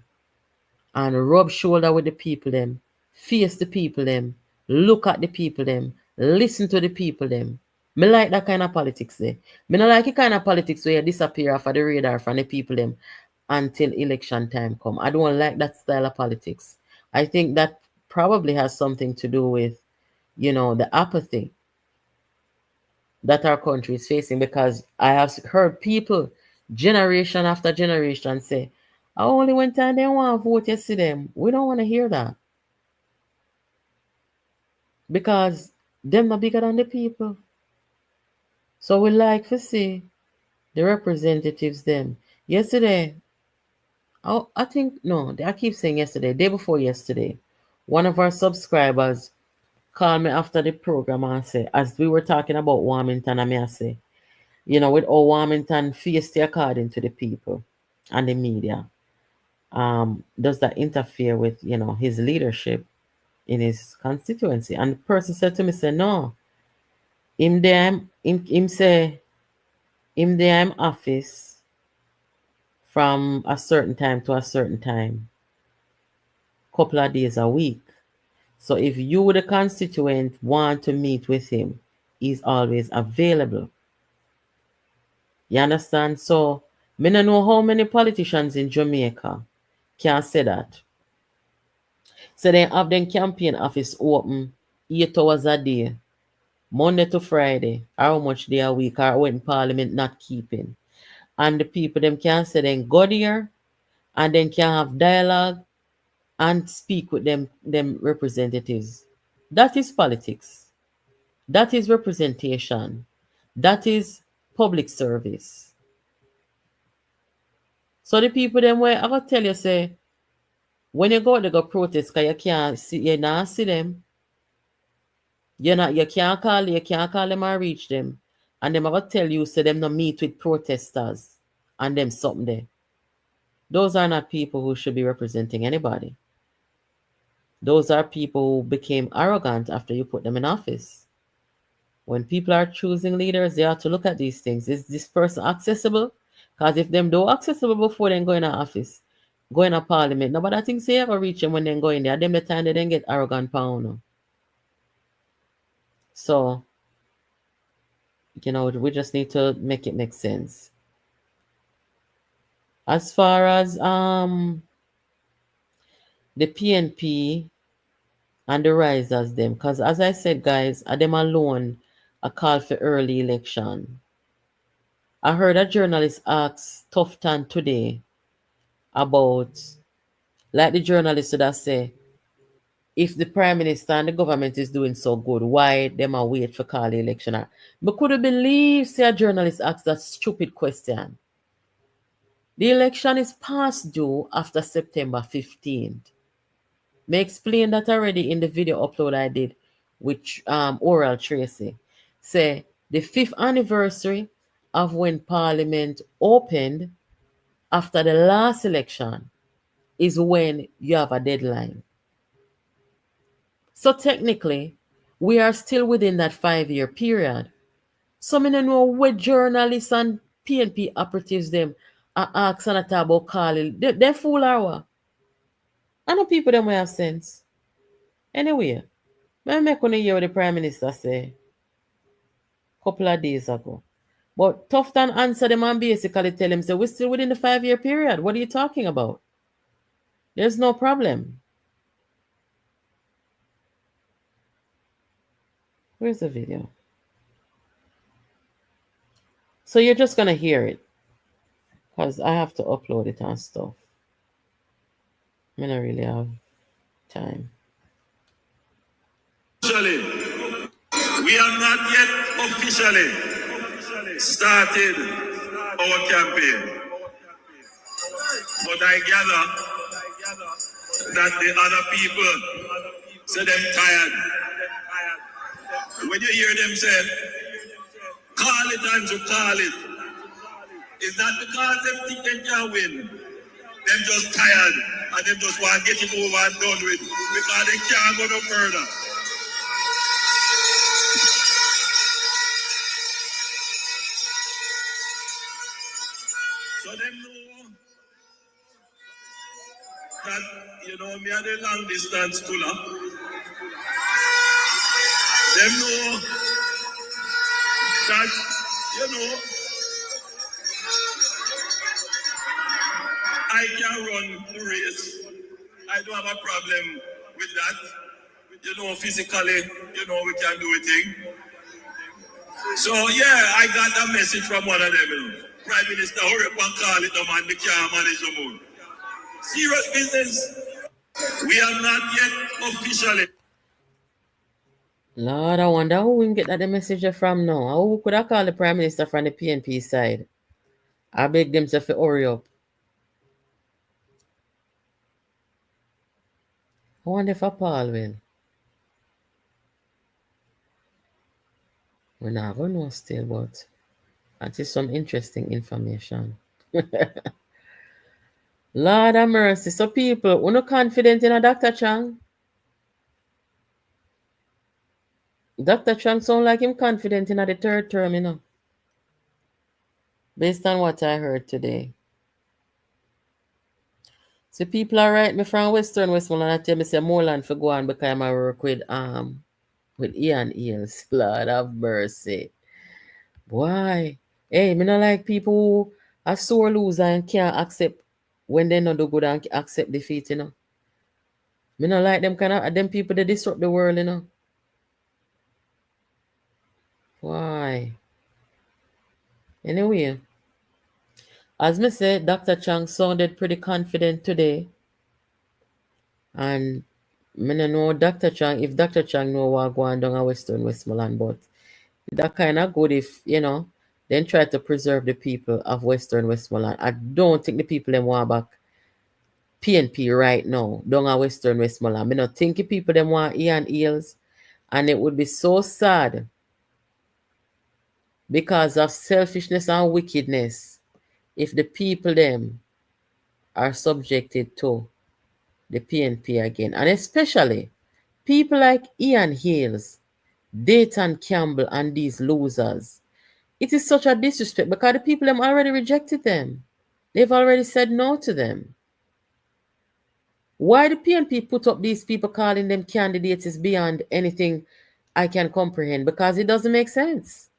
and rub shoulder with the people them, face the people them, look at the people them, listen to the people them. Me like that kind of politics there. Me not like the kind of politics where you disappear off of the radar from the people them until election time come. I don't like that style of politics. I think that probably has something to do with the apathy that our country is facing, because I have heard people generation after generation say, I only went and they want to vote yesterday. We don't want to hear that. Because them not bigger than the people. So we like to see the representatives them. Yesterday, I think, no, I keep saying yesterday, day before yesterday, one of our subscribers called me after the program and say, as we were talking about Warmington, I say, with all Warmington feisty according to the people and the media, does that interfere with, his leadership in his constituency? And the person said to me, say, no, him there, him say, him there in office from a certain time to a certain time, couple of days a week. So if you, the constituent, want to meet with him, he's always available. You understand? So, me don't know how many politicians in Jamaica can say that. So they have them campaign office open 8 hours a day, Monday to Friday, or how much day a week, or when Parliament not keeping. And the people them can say then go there and then can have dialogue and speak with them representatives. That is politics. That is representation. That is public service. So the people them where I gotta tell you, say, when you go out, they go protest because you can't see, you not see them. You can't call them or reach them. And them I gotta tell you, say them no meet with protesters and them something there. Those are not people who should be representing anybody. Those are people who became arrogant after you put them in office. When people are choosing leaders, they have to look at these things. Is this person accessible? Because if them don't accessible before they go in office, go in a parliament, nobody thinks they ever reach them when they go in there. Them the time they then get arrogant pound. So, we just need to make it make sense. As far as the PNP and the risers them, because as I said, guys, them alone a call for early election. I heard a journalist ask Tufton today about, like the journalist that say, if the Prime Minister and the government is doing so good, why them a wait for call the election? But could you believe, say a journalist asked that stupid question? The election is past due after September 15th. May explain that already in the video upload I did with Oral Tracy. Say, the 5th anniversary of when Parliament opened after the last election is when you have a deadline. So technically, we are still within that 5-year period. So I don't know what journalists and PNP operatives them are asking about calling. They fool or what? I know people them will have sense. Anyway, I make on hear what the Prime Minister say a couple of days ago. But Tufton answered them and basically tell him, say, we're still within the 5-year period. What are you talking about? There's no problem. Where's the video? So you're just going to hear it. Because I have to upload it and stuff. I don't really have time. Officially, we have not yet officially started our campaign. But I gather that the other people say them tired. When you hear them say, call it and to call it, is that because them think they can win? Them just tired and them just want to get it over and done with because they can't go no further. So them know that, me are the long distance puller. Them know that, I can run the race. I don't have a problem with that. physically, we can do a thing. So, yeah, I got a message from one of them. Prime Minister, hurry up and call it, man. They can't manage the moon. Serious business. We have not yet officially. Lord, I wonder who we can get that message from now. Who could I call the Prime Minister from the PNP side? I beg them to hurry up. I wonder if Paul will. We're not going to know still, but that is some interesting information. Lord have mercy. So people, we're not confident in a Dr. Chang. Dr. Chang sound like him confident in the third term, based on what I heard today. So people are right me from Western Westmoreland. I tell me say Moreland for go on because I work with Ian Eels. Lord have mercy. Why? Hey, me not like people who are sore loser and can't accept when they not do good and accept defeat, Me not like them kind of them people that disrupt the world, Why? Anyway, as me said, Dr. Chang sounded pretty confident today. And me no know Dr. Chang, if Dr. Chang know what going down at Western Westmoreland, but that kind of good if, then try to preserve the people of Western Westmoreland. I don't think the people them want back PNP right now, down at Western Westmoreland. I don't think the people them want Ian Eels, and it would be so sad because of selfishness and wickedness if the people them are subjected to the PNP again. And especially people like Ian Hales, Dayton Campbell, and these losers. It is such a disrespect because the people them already rejected them. They've already said no to them. Why the PNP put up these people calling them candidates is beyond anything I can comprehend, because it doesn't make sense.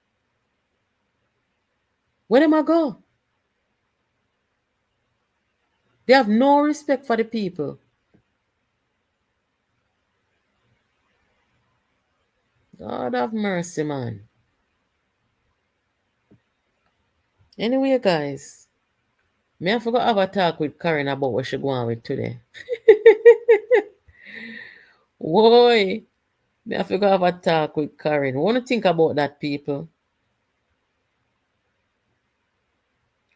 Where am I go? They have no respect for the people. God have mercy, man. Anyway, guys, I forgot to have a talk with Karen about what she going with today. Why? I forgot to have a talk with Karen. What do you think about that, people?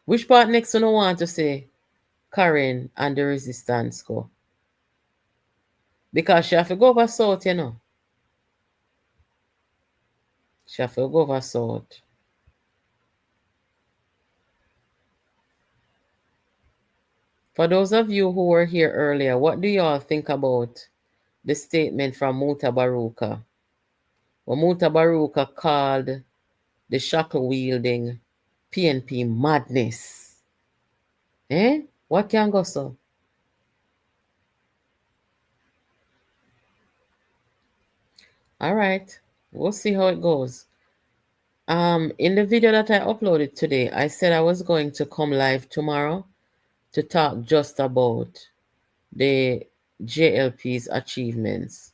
Which part next one I want to say? Karen and the resistance go. Because she have to go over south, She have to go over south. For those of you who were here earlier, what do y'all think about the statement from Mutabaruka? Well, Mutabaruka called the shackle-wielding PNP madness. What can go so? All right. We'll see how it goes. In the video that I uploaded today, I said I was going to come live tomorrow to talk just about the JLP's achievements.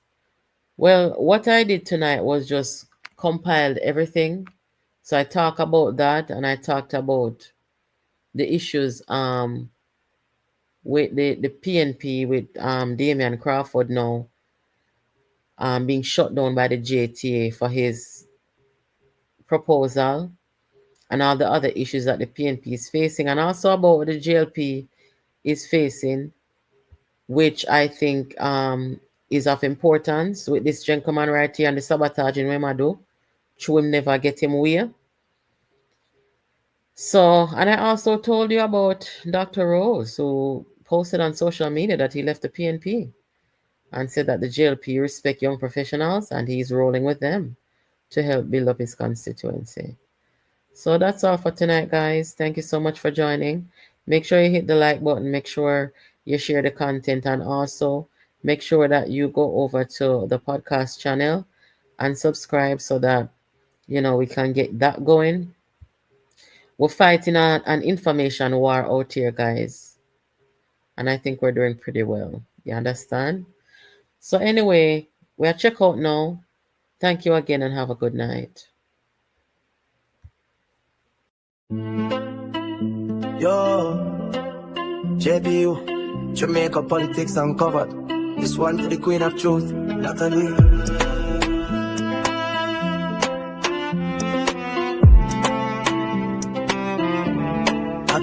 Well, what I did tonight was just compiled everything. So I talked about that, and I talked about the issues with the PNP with Damian Crawford now being shut down by the JTA for his proposal, and all the other issues that the PNP is facing, and also about what the JLP is facing, which I think is of importance with this gentleman right here and the sabotage in Wemado. True, him never get him away. So, and I also told you about Dr. Rose, who posted on social media that he left the PNP and said that the JLP respect young professionals and he's rolling with them to help build up his constituency. So that's all for tonight, guys. Thank you so much for joining. Make sure you hit the like button. Make sure you share the content, and also make sure that you go over to the podcast channel and subscribe so that, we can get that going. We're fighting an information war out here, guys. And I think we're doing pretty well. You understand? So anyway, We are check out now. Thank you again and have a good night. Yo, JPU, Jamaica politics uncovered. This one for the Queen of Truth, Natalie.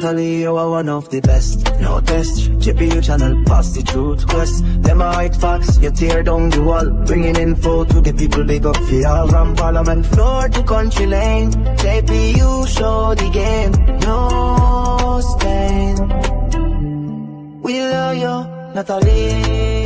Natalie, you are one of the best. No test, JPU channel, pass the truth quest. Them are hide facts, you tear down the wall. Bringing info to the people, big up for all. From Parliament floor to country lane, JPU show the game. No stain. We love you, Natalie.